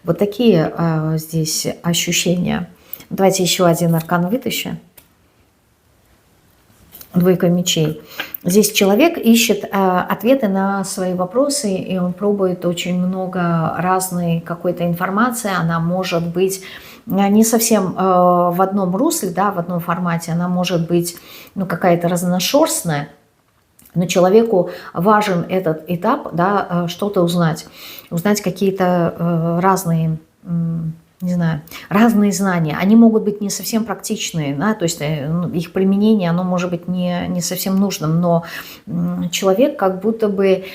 Вот такие здесь ощущения. Давайте еще один аркан вытащим. Двойка мечей. Здесь человек ищет ответы на свои вопросы, и он пробует очень много разной какой-то информации. Она может быть не совсем в одном русле, да, в одном формате, она может быть, ну, какая-то разношерстная, но человеку важен этот этап, да, что-то узнать какие-то разные, не знаю, разные знания. Они могут быть не совсем практичные, да, то есть их применение, оно может быть не совсем нужным, но человек как будто бы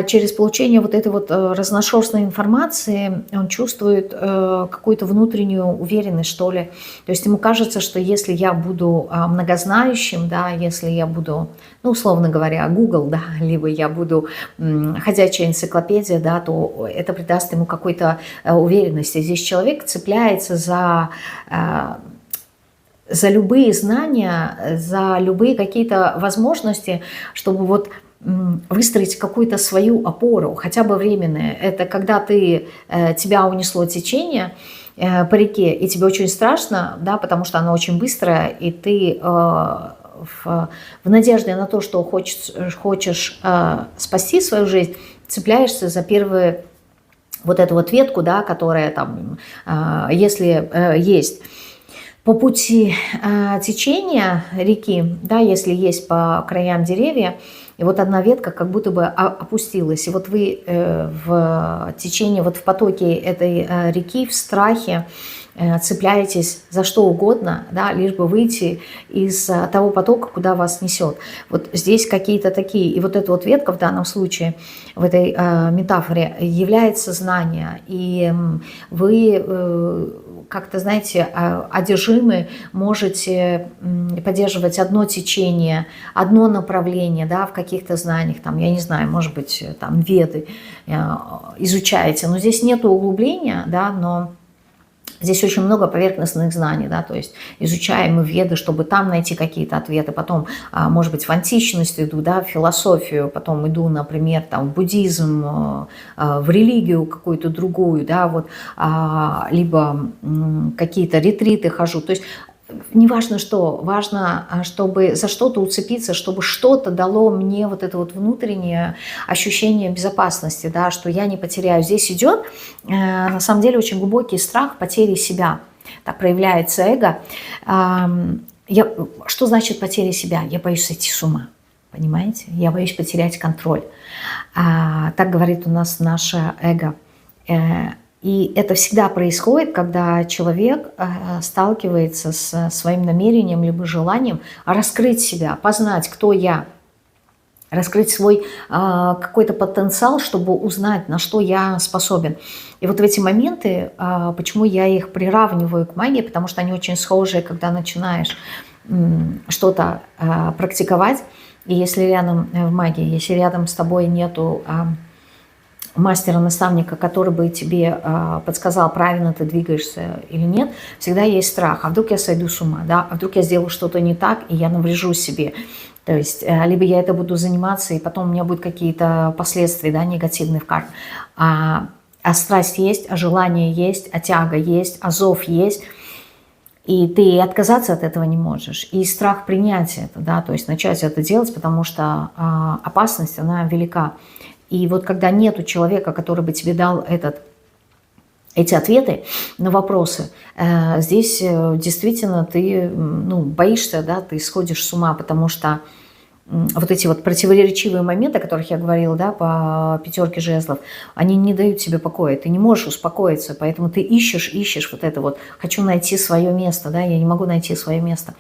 через получение вот этой вот разношерстной информации он чувствует какую-то внутреннюю уверенность, что ли. То есть ему кажется, что если я буду многознающим, да, если я буду, ну, условно говоря, Google, да, либо я буду ходячая энциклопедия, да, то это придаст ему какой-то уверенности. Здесь человек цепляется за любые знания, за любые какие-то возможности, чтобы вот выстроить какую-то свою опору, хотя бы временную. Это когда тебя унесло течение по реке, и тебе очень страшно, да, потому что оно очень быстрое, и ты в надежде на то, что хочешь спасти свою жизнь, цепляешься за первую вот эту вот ветку, да, которая там, если есть по пути течения реки, да, если есть по краям деревья, и вот одна ветка как будто бы опустилась. И вот вы в течение, вот в потоке этой реки, в страхе цепляетесь за что угодно, да, лишь бы выйти из того потока, куда вас несет. Вот здесь какие-то такие, и вот эта вот ветка в данном случае, в этой метафоре, является знание. И вы как-то, знаете, одержимы, можете поддерживать одно течение, одно направление, да, в каких-то знаниях, там, я не знаю, может быть, там, веды изучаете, но здесь нет углубления, да, но здесь очень много поверхностных знаний, да, то есть изучаем веды, чтобы там найти какие-то ответы, потом, может быть, в античность иду, да, в философию, потом иду, например, там, в буддизм, в религию какую-то другую, да, вот, либо какие-то ретриты хожу, то есть неважно что, важно, чтобы за что-то уцепиться, чтобы что-то дало мне вот это вот внутреннее ощущение безопасности, да, что я не потеряю. Здесь идет, на самом деле, очень глубокий страх потери себя. Так проявляется эго. Что значит потеря себя? Я боюсь сойти с ума. понимаете? Я боюсь потерять контроль. Так говорит у нас наше эго. И это всегда происходит, когда человек сталкивается с своим намерением либо желанием раскрыть себя, познать, кто я, раскрыть свой какой-то потенциал, чтобы узнать, на что я способен. И вот в эти моменты, почему я их приравниваю к магии, потому что они очень схожие, когда начинаешь что-то практиковать, и если рядом в магии, если рядом с тобой нету мастера-наставника, который бы тебе подсказал, правильно ты двигаешься или нет, всегда есть страх. А вдруг я сойду с ума, да? А вдруг я сделаю что-то не так, и я наврежу себе. То есть, либо я это буду заниматься, и потом у меня будут какие-то последствия, да, негативные в карте. А страсть есть, а желание есть, а тяга есть, а зов есть. И ты отказаться от этого не можешь. И страх принятия это, да, то есть начать это делать, потому что опасность, она велика. И вот когда нету человека, который бы тебе дал эти ответы на вопросы, здесь действительно ты боишься, да, ты сходишь с ума, потому что вот эти вот противоречивые моменты, о которых я говорила, да, по 5 жезлов, они не дают тебе покоя, ты не можешь успокоиться, поэтому ты ищешь вот это вот, хочу найти свое место, да, я не могу найти свое место.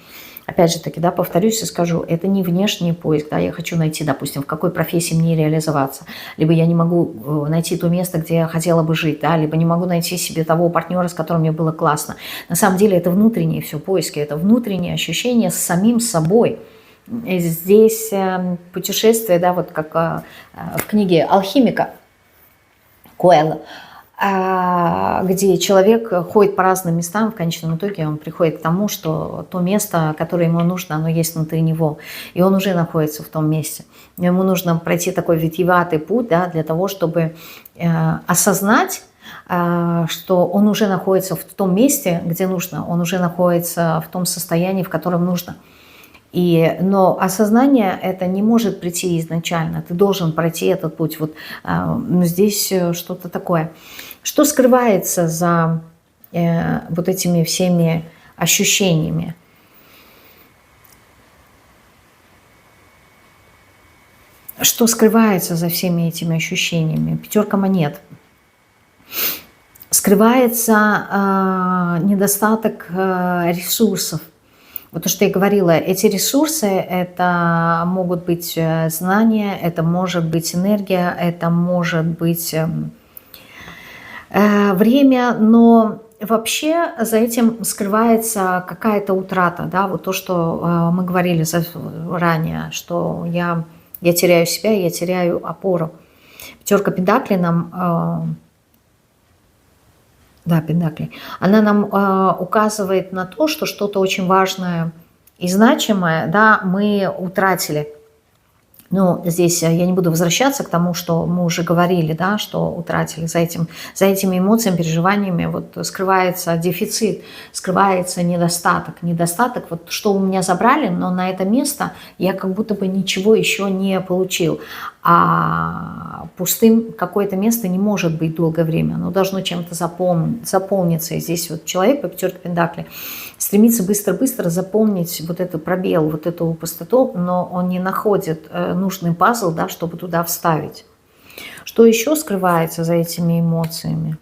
Опять же таки, да, повторюсь и скажу, это не внешний поиск, да, я хочу найти, допустим, в какой профессии мне реализоваться, либо я не могу найти то место, где я хотела бы жить, да, либо не могу найти себе того партнера, с которым мне было классно. На самом деле это внутренние все поиски, это внутренние ощущения с самим собой. И здесь путешествие, да, вот как в книге «Алхимика» Коэлло, где человек ходит по разным местам, в конечном итоге он приходит к тому, что то место, которое ему нужно, оно есть внутри него, и он уже находится в том месте. Ему нужно пройти такой витиеватый путь, да, для того, чтобы осознать, что он уже находится в том месте, где нужно, он уже находится в том состоянии, в котором нужно. Но осознание это не может прийти изначально. Ты должен пройти этот путь. Вот здесь что-то такое. Что скрывается за вот этими всеми ощущениями? Что скрывается за всеми этими ощущениями? 5 монет. Скрывается недостаток ресурсов. Вот то, что я говорила, эти ресурсы, это могут быть знания, это может быть энергия, это может быть время, но вообще за этим скрывается какая-то утрата, да, вот то, что мы говорили ранее, что я теряю себя, я теряю опору. 5 Пентаклей нам... Да, Пентакли. Она нам указывает на то, что что-то очень важное и значимое, да, мы утратили. Ну, здесь я не буду возвращаться к тому, что мы уже говорили, да, что утратили. За этими эмоциями, переживаниями вот скрывается дефицит, скрывается недостаток. Недостаток, вот что у меня забрали, но на это место я как будто бы ничего еще не получил. А пустым какое-то место не может быть долгое время. Оно должно чем-то заполниться. И здесь вот человек по 5 Пентаклей стремится быстро-быстро заполнить вот этот пробел, вот эту пустоту, но он не находит нужный пазл, да, чтобы туда вставить. Что еще скрывается за этими эмоциями?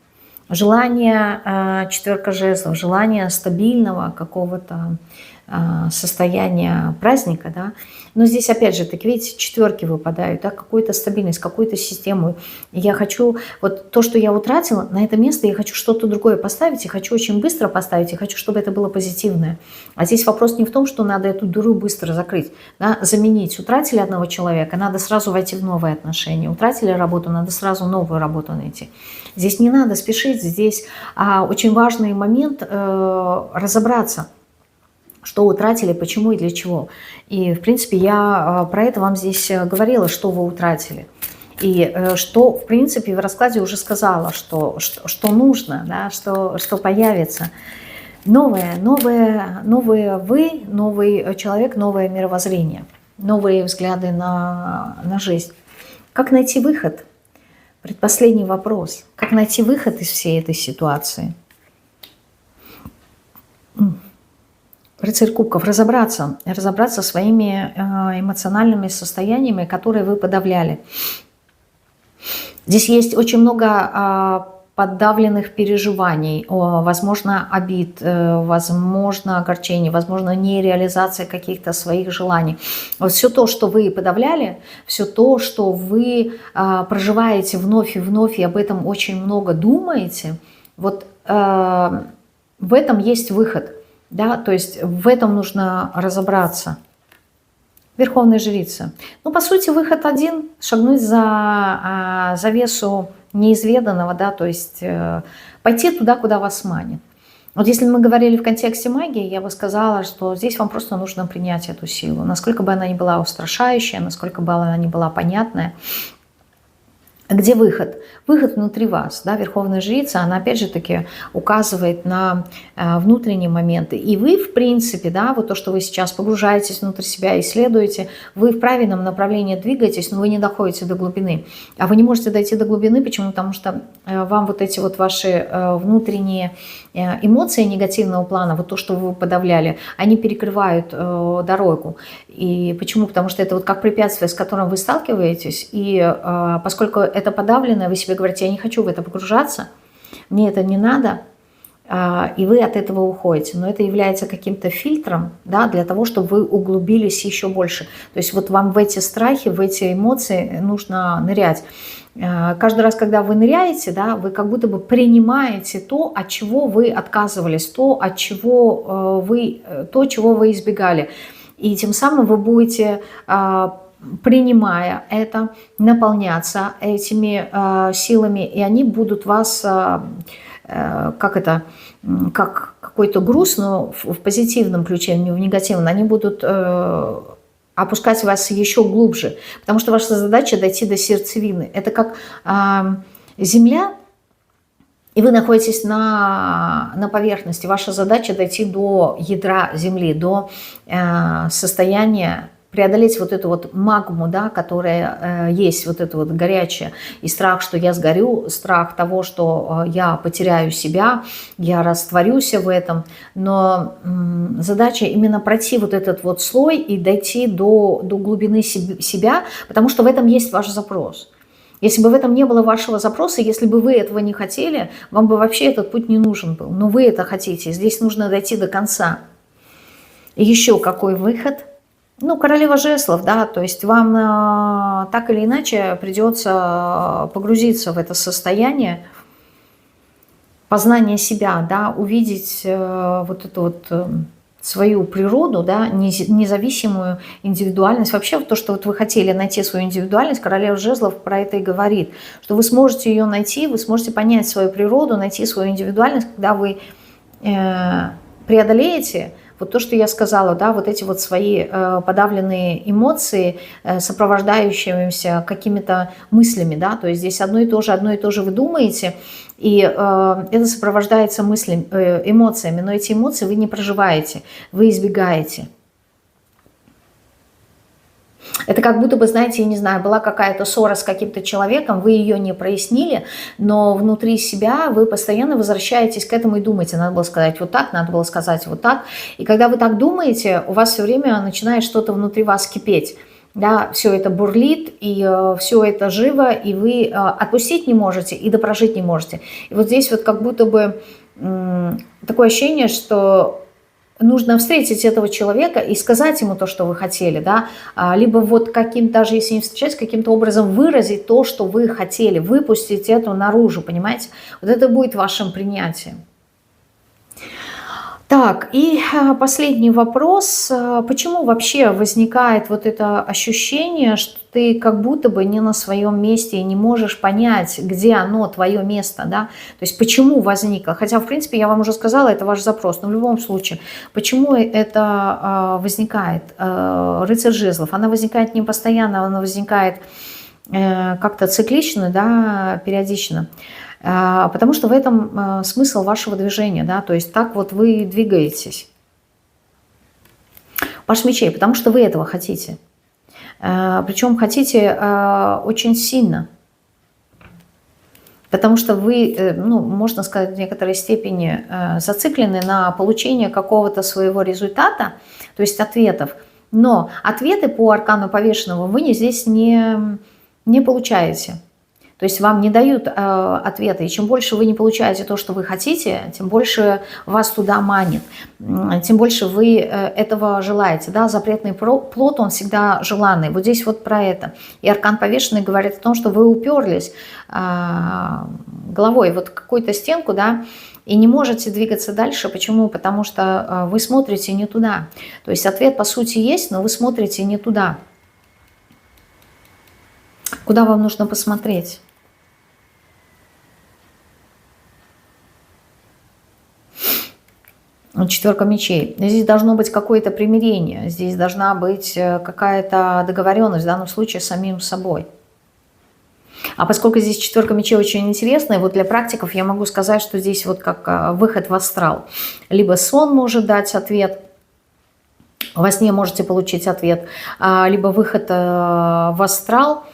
Желание, 4 жезлов, желание стабильного какого-то состояния праздника, да. Но здесь опять же, так видите, 4 выпадают, да, какую-то стабильность, какую-то систему. И я хочу, вот то, что я утратила, на это место я хочу что-то другое поставить, и хочу очень быстро поставить, и хочу, чтобы это было позитивное. А здесь вопрос не в том, что надо эту дыру быстро закрыть, да, заменить. Утратили одного человека, надо сразу войти в новые отношения. Утратили работу, надо сразу новую работу найти. Здесь не надо спешить, здесь очень важный момент разобраться, что утратили, почему и для чего. И, в принципе, я про это вам здесь говорила, что вы утратили. И что, в принципе, в раскладе уже сказала, что нужно, да, что появится. Новое вы, новый человек, новое мировоззрение, новые взгляды на жизнь. Как найти выход? Предпоследний вопрос. Как найти выход из всей этой ситуации? Рыцарь кубков. Разобраться со своими эмоциональными состояниями, которые вы подавляли. Здесь есть очень много подавленных переживаний, возможно, обид, возможно, огорчений, возможно, нереализация каких-то своих желаний. Вот все то, что вы подавляли, все то, что вы проживаете вновь и вновь, и об этом очень много думаете, вот в этом есть выход. Да? То есть в этом нужно разобраться. Верховная жрица. Ну, по сути, выход один – шагнуть за завесу неизведанного, да, то есть пойти туда, куда вас манит. Вот если мы говорили в контексте магии, я бы сказала, что здесь вам просто нужно принять эту силу. Насколько бы она ни была устрашающая, насколько бы она ни была понятная. Где выход? Выход внутри вас. Да? Верховная жрица, она опять же таки указывает на внутренние моменты. И вы, в принципе, да, вот то, что вы сейчас погружаетесь внутрь себя, исследуете, вы в правильном направлении двигаетесь, но вы не доходите до глубины. А вы не можете дойти до глубины, почему? Потому что вам вот эти вот ваши внутренние эмоции негативного плана, вот то, что вы подавляли, они перекрывают дорогу. И почему? Потому что это вот как препятствие, с которым вы сталкиваетесь, и поскольку это подавленное, вы себе говорите, я не хочу в это погружаться, мне это не надо, и вы от этого уходите. Но это является каким-то фильтром, да, для того, чтобы вы углубились еще больше. То есть вот вам в эти страхи, в эти эмоции нужно нырять. Каждый раз, когда вы ныряете, да, вы как будто бы принимаете то, от чего вы отказывались, то, чего вы избегали. И тем самым вы будете, принимая это, наполняться этими силами, и они будут вас, как какой-то груз, но в позитивном ключе, не в негативном, они будут опускать вас еще глубже, потому что ваша задача дойти до сердцевины. Это как земля, и вы находитесь на поверхности. Ваша задача дойти до ядра Земли, до состояния, преодолеть вот эту вот магму, да, которая есть, вот это вот горячее. И страх, что я сгорю, страх того, что я потеряю себя, я растворюсь в этом. Но задача именно пройти вот этот вот слой и дойти до глубины себя, потому что в этом есть ваш запрос. Если бы в этом не было вашего запроса, если бы вы этого не хотели, вам бы вообще этот путь не нужен был. Но вы это хотите, здесь нужно дойти до конца. И еще какой выход? Ну, королева жезлов, да, то есть вам так или иначе придется погрузиться в это состояние познания себя, да, увидеть вот эту вот свою природу, да, независимую индивидуальность. Вообще то, что вот вы хотели найти свою индивидуальность, королева жезлов про это и говорит, что вы сможете ее найти, вы сможете понять свою природу, найти свою индивидуальность, когда вы преодолеете вот то, что я сказала, да, вот эти вот свои подавленные эмоции, сопровождающимися какими-то мыслями, да, то есть здесь одно и то же вы думаете, и это сопровождается эмоциями, но эти эмоции вы не проживаете, вы избегаете. Это как будто бы, знаете, я не знаю, была какая-то ссора с каким-то человеком, вы ее не прояснили, но внутри себя вы постоянно возвращаетесь к этому и думаете, надо было сказать вот так, надо было сказать вот так. И когда вы так думаете, у вас все время начинает что-то внутри вас кипеть. Да, все это бурлит, и все это живо, и вы отпустить не можете, и допрожить не можете. И вот здесь вот как будто бы такое ощущение, что нужно встретить этого человека и сказать ему то, что вы хотели, да, либо вот даже если не встречать, каким-то образом выразить то, что вы хотели, выпустить это наружу, понимаете? Вот это будет вашим принятием. Так, и последний вопрос. Почему вообще возникает вот это ощущение, что ты как будто бы не на своем месте и не можешь понять, где оно, твое место, да? То есть почему возникло? Хотя, в принципе, я вам уже сказала, это ваш запрос, но в любом случае, почему это возникает? Рыцарь жезлов, она возникает не постоянно, она возникает как-то циклично, да, периодично. Потому что в этом смысл вашего движения, да, то есть так вот вы двигаетесь. Паш мечей, потому что вы этого хотите. Причем хотите очень сильно. Потому что вы, ну, можно сказать, в некоторой степени зациклены на получении какого-то своего результата, то есть ответов. Но ответы по аркану повешенного вы здесь не получаете. То есть вам не дают ответы. И чем больше вы не получаете то, что вы хотите, тем больше вас туда манит, тем больше вы этого желаете. Да? Запретный плод, он всегда желанный. Вот здесь вот про это. И аркан повешенный говорит о том, что вы уперлись головой вот в какую-то стенку, да, и не можете двигаться дальше. Почему? Потому что вы смотрите не туда. То есть ответ по сути есть, но вы смотрите не туда. Куда вам нужно посмотреть? Четверка мечей. Здесь должно быть какое-то примирение. Здесь должна быть какая-то договоренность, в данном случае с самим собой. А поскольку здесь четверка мечей очень интересная, вот для практиков я могу сказать, что здесь вот как выход в астрал. Либо сон может дать ответ, во сне можете получить ответ, либо выход в астрал,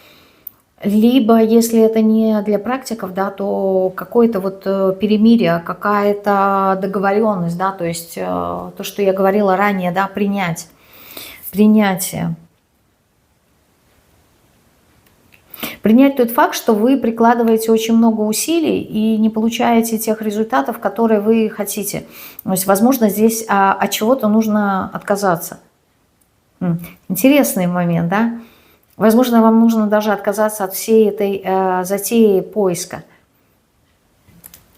либо, если это не для практиков, да, то какое-то вот перемирие, какая-то договоренность, да, то есть то, что я говорила ранее, да, принятие. Принять тот факт, что вы прикладываете очень много усилий и не получаете тех результатов, которые вы хотите. То есть, возможно, здесь от чего-то нужно отказаться. Интересный момент, да? Возможно, вам нужно даже отказаться от всей этой затеи поиска.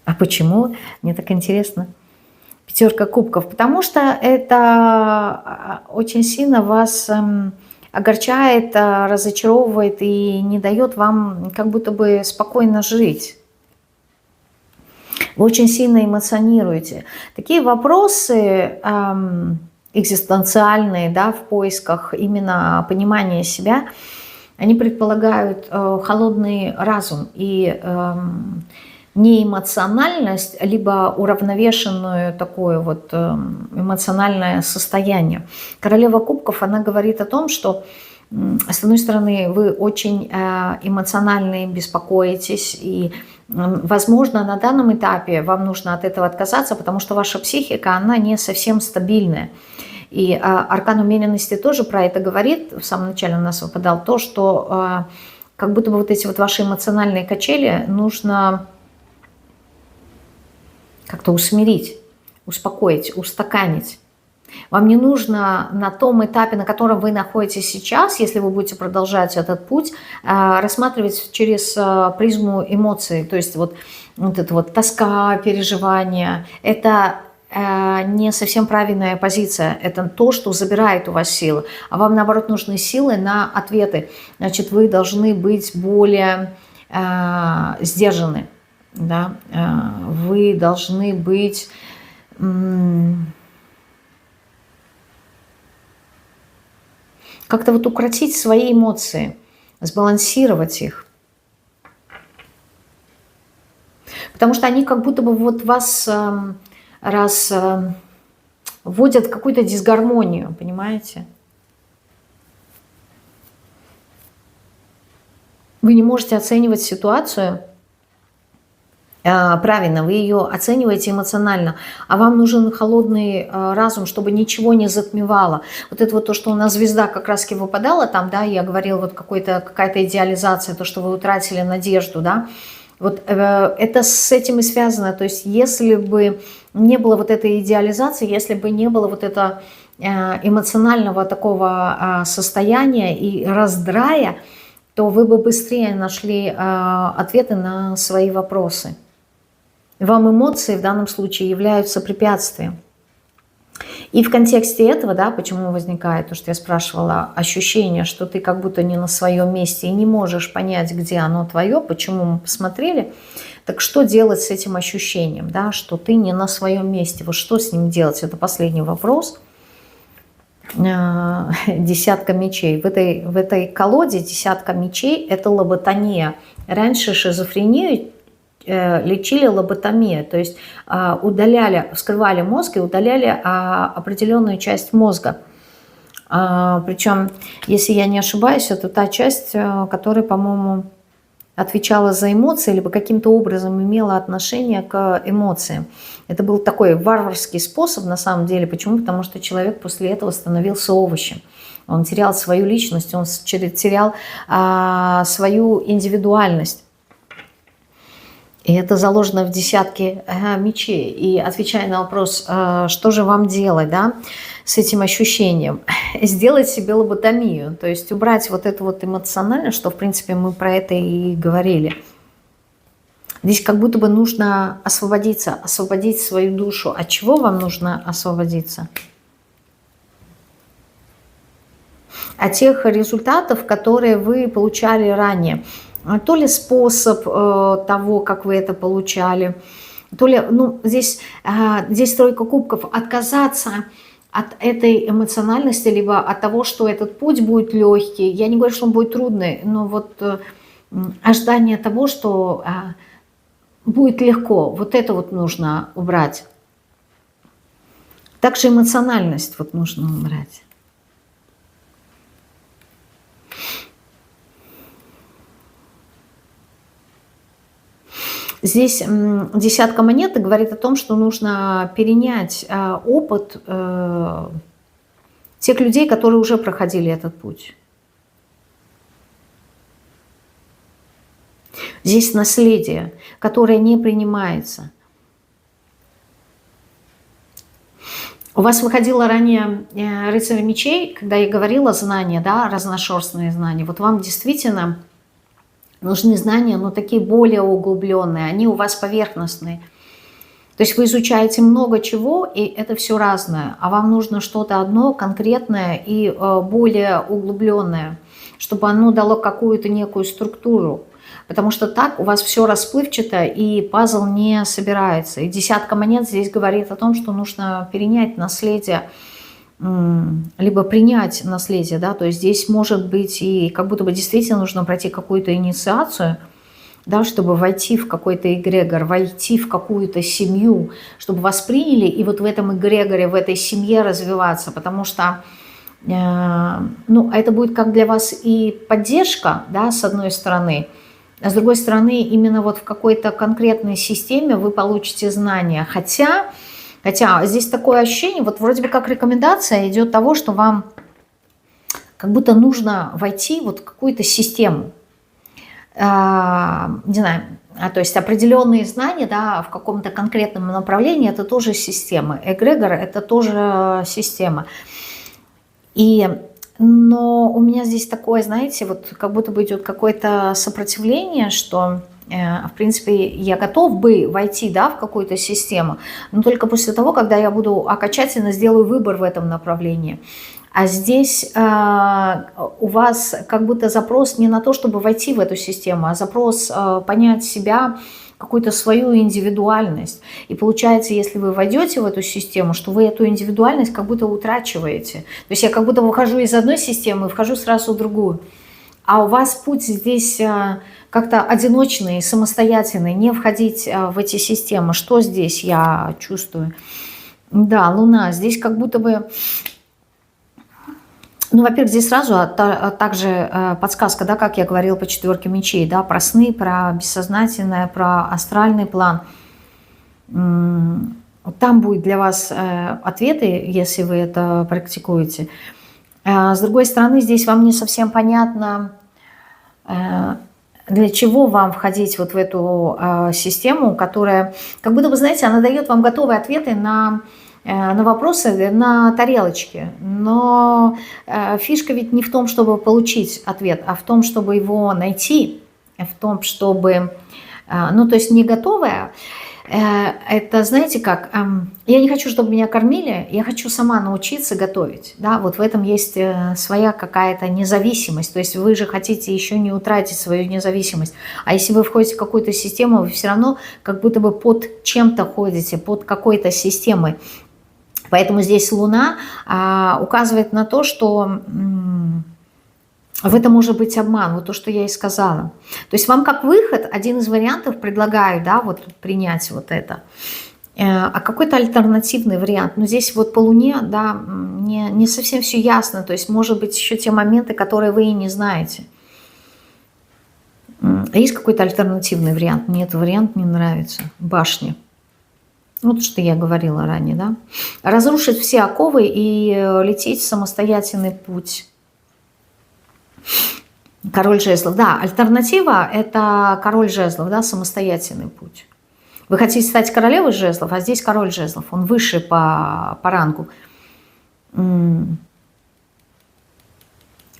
А почему? Мне так интересно. Пятерка кубков. Потому что это очень сильно вас огорчает, разочаровывает и не дает вам как будто бы спокойно жить. Вы очень сильно эмоционируете. Такие вопросы экзистенциальные, да, в поисках именно понимания себя, они предполагают холодный разум и неэмоциональность, либо уравновешенное такое вот эмоциональное состояние. Королева кубков, она говорит о том, что с одной стороны вы очень эмоционально беспокоитесь, и возможно на данном этапе вам нужно от этого отказаться, потому что ваша психика, она не совсем стабильная. И аркан умеренности тоже про это говорит. В самом начале у нас выпадал то, что как будто бы вот эти вот ваши эмоциональные качели нужно как-то усмирить, успокоить, устаканить. Вам не нужно на том этапе, на котором вы находитесь сейчас, если вы будете продолжать этот путь, рассматривать через призму эмоций. То есть вот эта вот тоска, переживания, это не совсем правильная позиция. Это то, что забирает у вас силы. А вам, наоборот, нужны силы на ответы. Значит, вы должны быть более сдержаны. Да? Вы должны быть как-то вот укротить свои эмоции, сбалансировать их. Потому что они как будто бы вот вас вводят в какую-то дисгармонию, понимаете? Вы не можете оценивать ситуацию правильно, вы ее оцениваете эмоционально, а вам нужен холодный разум, чтобы ничего не затмевало. Вот это вот то, что у нас звезда как раз-таки выпадала там, да, я говорила, вот какая-то идеализация, то, что вы утратили надежду, да, вот это с этим и связано. То есть если бы не было вот этой идеализации, если бы не было вот этого эмоционального такого состояния и раздрая, то вы бы быстрее нашли ответы на свои вопросы. Вам эмоции в данном случае являются препятствием. И в контексте этого, да, почему возникает то, что я спрашивала, ощущение, что ты как будто не на своем месте и не можешь понять, где оно твое, почему мы посмотрели, так что делать с этим ощущением, да, что ты не на своем месте, вот что с ним делать, это последний вопрос. Десятка мечей. В этой колоде десятка мечей – это лоботомия. Раньше шизофрению лечили лоботомией, то есть удаляли, вскрывали мозг и удаляли определенную часть мозга. Причем, если я не ошибаюсь, это та часть, которая, по-моему, отвечала за эмоции, либо каким-то образом имела отношение к эмоциям. Это был такой варварский способ на самом деле. Почему? Потому что человек после этого становился овощем. Он терял свою личность, он терял свою индивидуальность. И это заложено в десятке мечей. И отвечая на вопрос, что же вам делать, да, с этим ощущением, сделать себе лоботомию, то есть убрать вот это вот эмоционально, что, в принципе, мы про это и говорили. Здесь как будто бы нужно освободиться, освободить свою душу. От чего вам нужно освободиться? От тех результатов, которые вы получали ранее. То ли способ того, как вы это получали, то ли, ну, здесь тройка кубков, отказаться от этой эмоциональности, либо от того, что этот путь будет легкий. Я не говорю, что он будет трудный, но вот ожидание того, что будет легко, вот это вот нужно убрать. Также эмоциональность вот нужно убрать. Здесь десятка монет говорит о том, что нужно перенять опыт тех людей, которые уже проходили этот путь. Здесь наследие, которое не принимается. У вас выходило ранее рыцарь мечей, когда я говорила знания, да, разношерстные знания. Вот вам действительно нужны знания, но такие более углубленные, они у вас поверхностные. То есть вы изучаете много чего, и это все разное, а вам нужно что-то одно конкретное и более углубленное, чтобы оно дало какую-то некую структуру. Потому что так у вас все расплывчато, и пазл не собирается. И десятка монет здесь говорит о том, что нужно перенять наследие, либо принять наследие, да, то есть здесь может быть и как будто бы действительно нужно пройти какую-то инициацию, да, чтобы войти в какой-то эгрегор, войти в какую-то семью, чтобы вас приняли, и вот в этом эгрегоре, в этой семье развиваться, потому что ну, это будет как для вас и поддержка, да, с одной стороны, а с другой стороны, именно вот в какой-то конкретной системе вы получите знания, хотя здесь такое ощущение, вот вроде бы как рекомендация идет того, что вам как будто нужно войти вот в какую-то систему. Не знаю, то есть определенные знания, да, в каком-то конкретном направлении, это тоже система. Эгрегор – это тоже система. Но у меня здесь такое, знаете, вот как будто бы идет какое-то сопротивление, что... В принципе, я готов бы войти, да, в какую-то систему, но только после того, когда я буду окончательно сделаю выбор в этом направлении. А здесь у вас как будто запрос не на то, чтобы войти в эту систему, а запрос понять себя, какую-то свою индивидуальность. И получается, если вы войдете в эту систему, что вы эту индивидуальность как будто утрачиваете. То есть я как будто выхожу из одной системы и вхожу сразу в другую. А у вас путь здесь как-то одиночный, самостоятельный, не входить в эти системы. Что здесь я чувствую? Да, Луна. Здесь как будто бы... Ну, во-первых, здесь сразу также подсказка, да, как я говорила по четверке мечей, да, про сны, про бессознательное, про астральный план. Там будет для вас ответы, если вы это практикуете. С другой стороны, здесь вам не совсем понятно, для чего вам входить вот в эту систему, которая, как будто бы, знаете, она дает вам готовые ответы на вопросы на тарелочке. Но фишка ведь не в том, чтобы получить ответ, а в том, чтобы его найти, в том, чтобы... Ну, то есть не готовое. Это, знаете как, я не хочу, чтобы меня кормили, я хочу сама научиться готовить. Да? Вот в этом есть своя какая-то независимость. То есть вы же хотите еще не утратить свою независимость. А если вы входите в какую-то систему, вы все равно как будто бы под чем-то ходите, под какой-то системой. Поэтому здесь Луна указывает на то, что... В этом может быть обман, вот то, что я и сказала. То есть вам как выход, один из вариантов предлагаю, да, вот принять вот это. А какой-то альтернативный вариант. Но здесь вот по Луне, да, не совсем все ясно. То есть может быть еще те моменты, которые вы и не знаете. А есть какой-то альтернативный вариант? Мне этот вариант не нравится. Башня. Вот что я говорила ранее, да? Разрушить все оковы и лететь в самостоятельный путь. Король жезлов. Да, альтернатива – это король жезлов, да, самостоятельный путь. Вы хотите стать королевой жезлов, а здесь король жезлов. Он выше по рангу.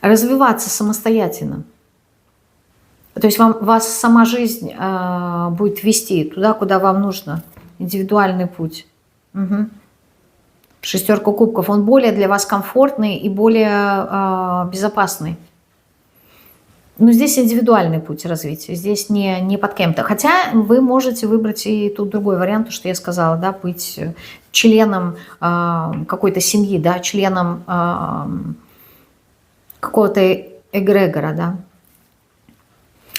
Развиваться самостоятельно. То есть вас сама жизнь будет вести туда, куда вам нужно. Индивидуальный путь. Угу. Шестерка кубков. Он более для вас комфортный и более безопасный. Но здесь индивидуальный путь развития. Здесь не под кем-то. Хотя вы можете выбрать и тут другой вариант, то, что я сказала, да, быть членом какой-то семьи, да, членом какого-то эгрегора, да.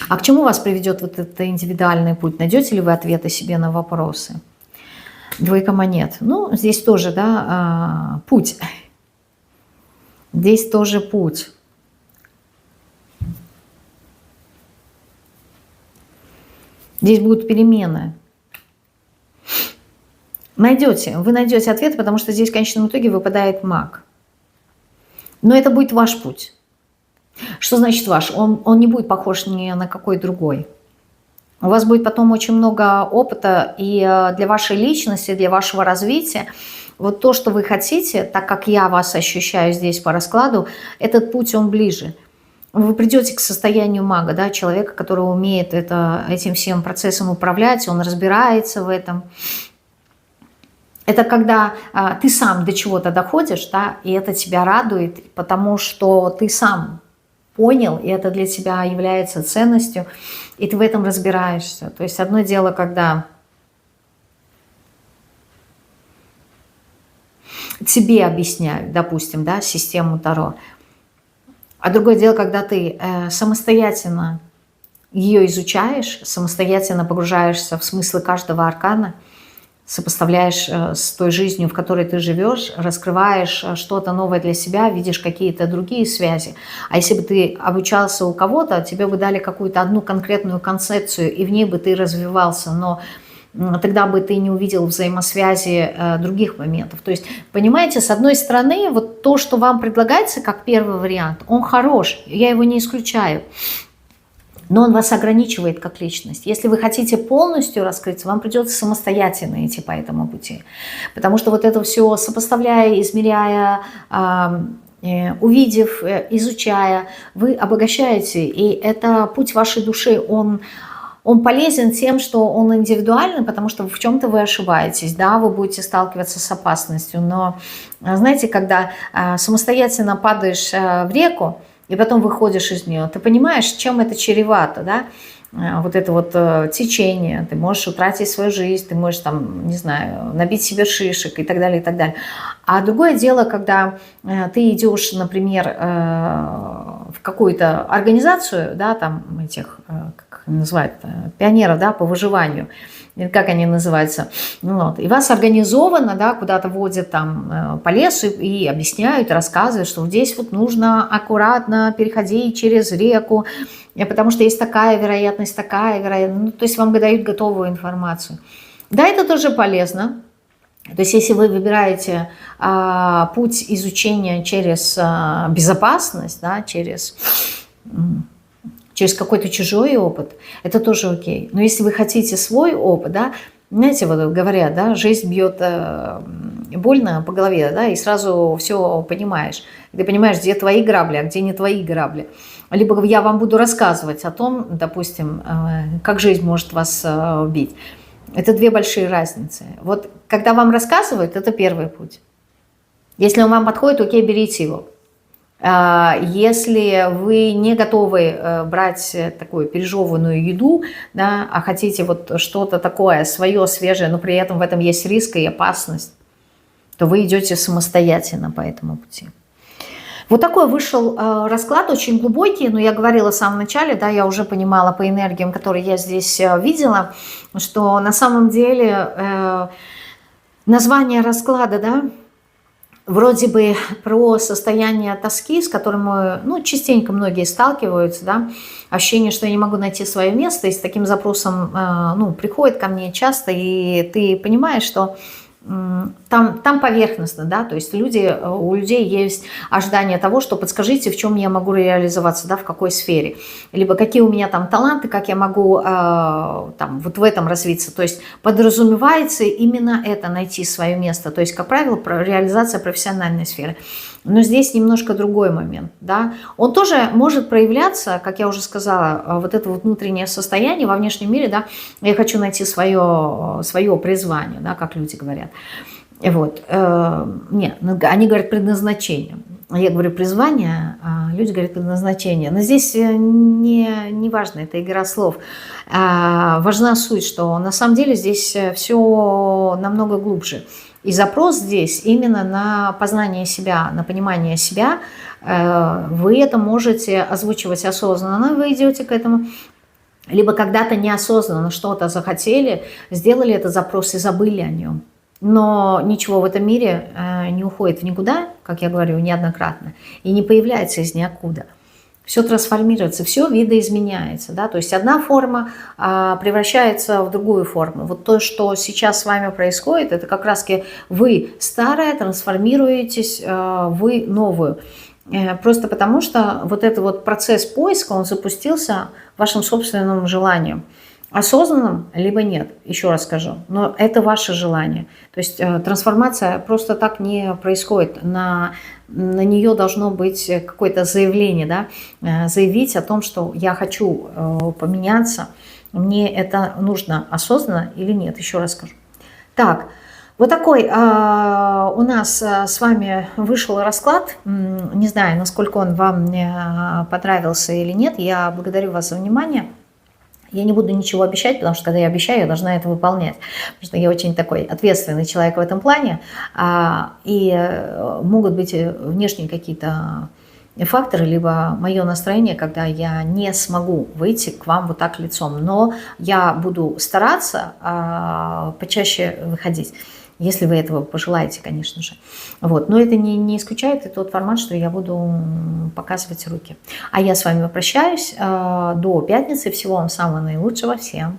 А к чему вас приведет вот этот индивидуальный путь? Найдете ли вы ответы себе на вопросы? Двойка монет. Ну, здесь тоже, да, путь. Здесь тоже путь. Здесь будут перемены. Вы найдете ответы, потому что здесь в конечном итоге выпадает маг. Но это будет ваш путь. Что значит ваш? Он не будет похож ни на какой другой. У вас будет потом очень много опыта и для вашей личности, для вашего развития. Вот то, что вы хотите, так как я вас ощущаю здесь по раскладу, этот путь, он ближе. Вы придете к состоянию мага, да, человека, который умеет этим всем процессом управлять, он разбирается в этом. Это когда ты сам до чего-то доходишь, да, и это тебя радует, потому что ты сам понял, и это для тебя является ценностью, и ты в этом разбираешься. То есть одно дело, когда тебе объясняют, допустим, да, систему Таро, а другое дело, когда ты самостоятельно ее изучаешь, самостоятельно погружаешься в смыслы каждого аркана, сопоставляешь с той жизнью, в которой ты живешь, раскрываешь что-то новое для себя, видишь какие-то другие связи. А если бы ты обучался у кого-то, тебе бы дали какую-то одну конкретную концепцию, и в ней бы ты развивался, но тогда бы ты не увидел взаимосвязи других моментов. То есть, понимаете, с одной стороны, вот то, что вам предлагается как первый вариант, он хорош, я его не исключаю. Но он вас ограничивает как личность. Если вы хотите полностью раскрыться, вам придется самостоятельно идти по этому пути. Потому что вот это все сопоставляя, измеряя, увидев, изучая, вы обогащаете. И это путь вашей души, он полезен тем, что он индивидуальный, потому что в чем-то вы ошибаетесь, да, вы будете сталкиваться с опасностью. Но знаете, когда самостоятельно падаешь в реку, и потом выходишь из нее, ты понимаешь, чем это чревато, да? Вот это вот течение, ты можешь утратить свою жизнь, ты можешь там, не знаю, набить себе шишек и так далее, и так далее. А другое дело, когда ты идешь, например, в какую-то организацию, да, там этих, как называют, пионеров, да, по выживанию, как они называются, вот. И вас организованно, да, куда-то водят там по лесу и объясняют, рассказывают, что здесь вот нужно аккуратно переходить через реку, потому что есть такая вероятность, ну, то есть вам дают готовую информацию. Да, это тоже полезно. То есть если вы выбираете путь изучения через безопасность, да, через какой-то чужой опыт, это тоже окей. Но если вы хотите свой опыт, да, знаете, вот говорят, да, жизнь бьет больно по голове, да, и сразу все понимаешь. Ты понимаешь, где твои грабли, а где не твои грабли. Либо я вам буду рассказывать о том, допустим, как жизнь может вас бить. Это две большие разницы. Вот когда вам рассказывают, это первый путь. Если он вам подходит, окей, берите его. Если вы не готовы брать такую пережеванную еду, да, а хотите вот что-то такое свое, свежее, но при этом в этом есть риск и опасность, то вы идете самостоятельно по этому пути. Вот такой вышел расклад, очень глубокий, но я говорила в самом начале, да, я уже понимала по энергиям, которые я здесь видела, что на самом деле название расклада, да, вроде бы про состояние тоски, с которым, ну, частенько многие сталкиваются, да, ощущение, что я не могу найти свое место, и с таким запросом, ну, приходит ко мне часто, и ты понимаешь, что там поверхностно, да, то есть у людей есть ожидание того, что подскажите, в чем я могу реализоваться, да, в какой сфере, либо какие у меня там таланты, как я могу там вот в этом развиться, то есть подразумевается именно это, найти свое место, то есть, как правило, реализация профессиональной сферы. Но здесь немножко другой момент, да, он тоже может проявляться, как я уже сказала, вот это вот внутреннее состояние во внешнем мире, да, я хочу найти свое призвание, да, как люди говорят. Вот. Нет, они говорят предназначение. Я говорю призвание, а люди говорят предназначение. Но здесь не важно, это игра слов. Важна суть, что на самом деле здесь все намного глубже. И запрос здесь именно на познание себя, на понимание себя. Вы это можете озвучивать осознанно, вы идете к этому. Либо когда-то неосознанно что-то захотели, сделали этот запрос и забыли о нем. Но ничего в этом мире не уходит в никуда, как я говорю неоднократно, и не появляется из ниоткуда. Все трансформируется, все видоизменяется. Да? То есть одна форма превращается в другую форму. Вот то, что сейчас с вами происходит, это как раз-таки вы старая, трансформируетесь, вы новую. Просто потому, что вот этот вот процесс поиска, он запустился вашим собственным желанием. Осознанным, либо нет, еще раз скажу. Но это ваше желание. То есть трансформация просто так не происходит. На нее должно быть какое-то заявление, да? Заявить о том, что я хочу поменяться, мне это нужно осознанно или нет, еще раз скажу. Так, вот такой у нас с вами вышел расклад. Не знаю, насколько он вам понравился или нет. Я благодарю вас за внимание. Я не буду ничего обещать, потому что когда я обещаю, я должна это выполнять. Потому что я очень такой ответственный человек в этом плане. И могут быть внешние какие-то факторы, либо мое настроение, когда я не смогу выйти к вам вот так лицом. Но я буду стараться почаще выходить. Если вы этого пожелаете, конечно же. Вот. Но это не исключает и тот формат, что я буду показывать руки. А я с вами прощаюсь до пятницы. Всего вам самого наилучшего. Всем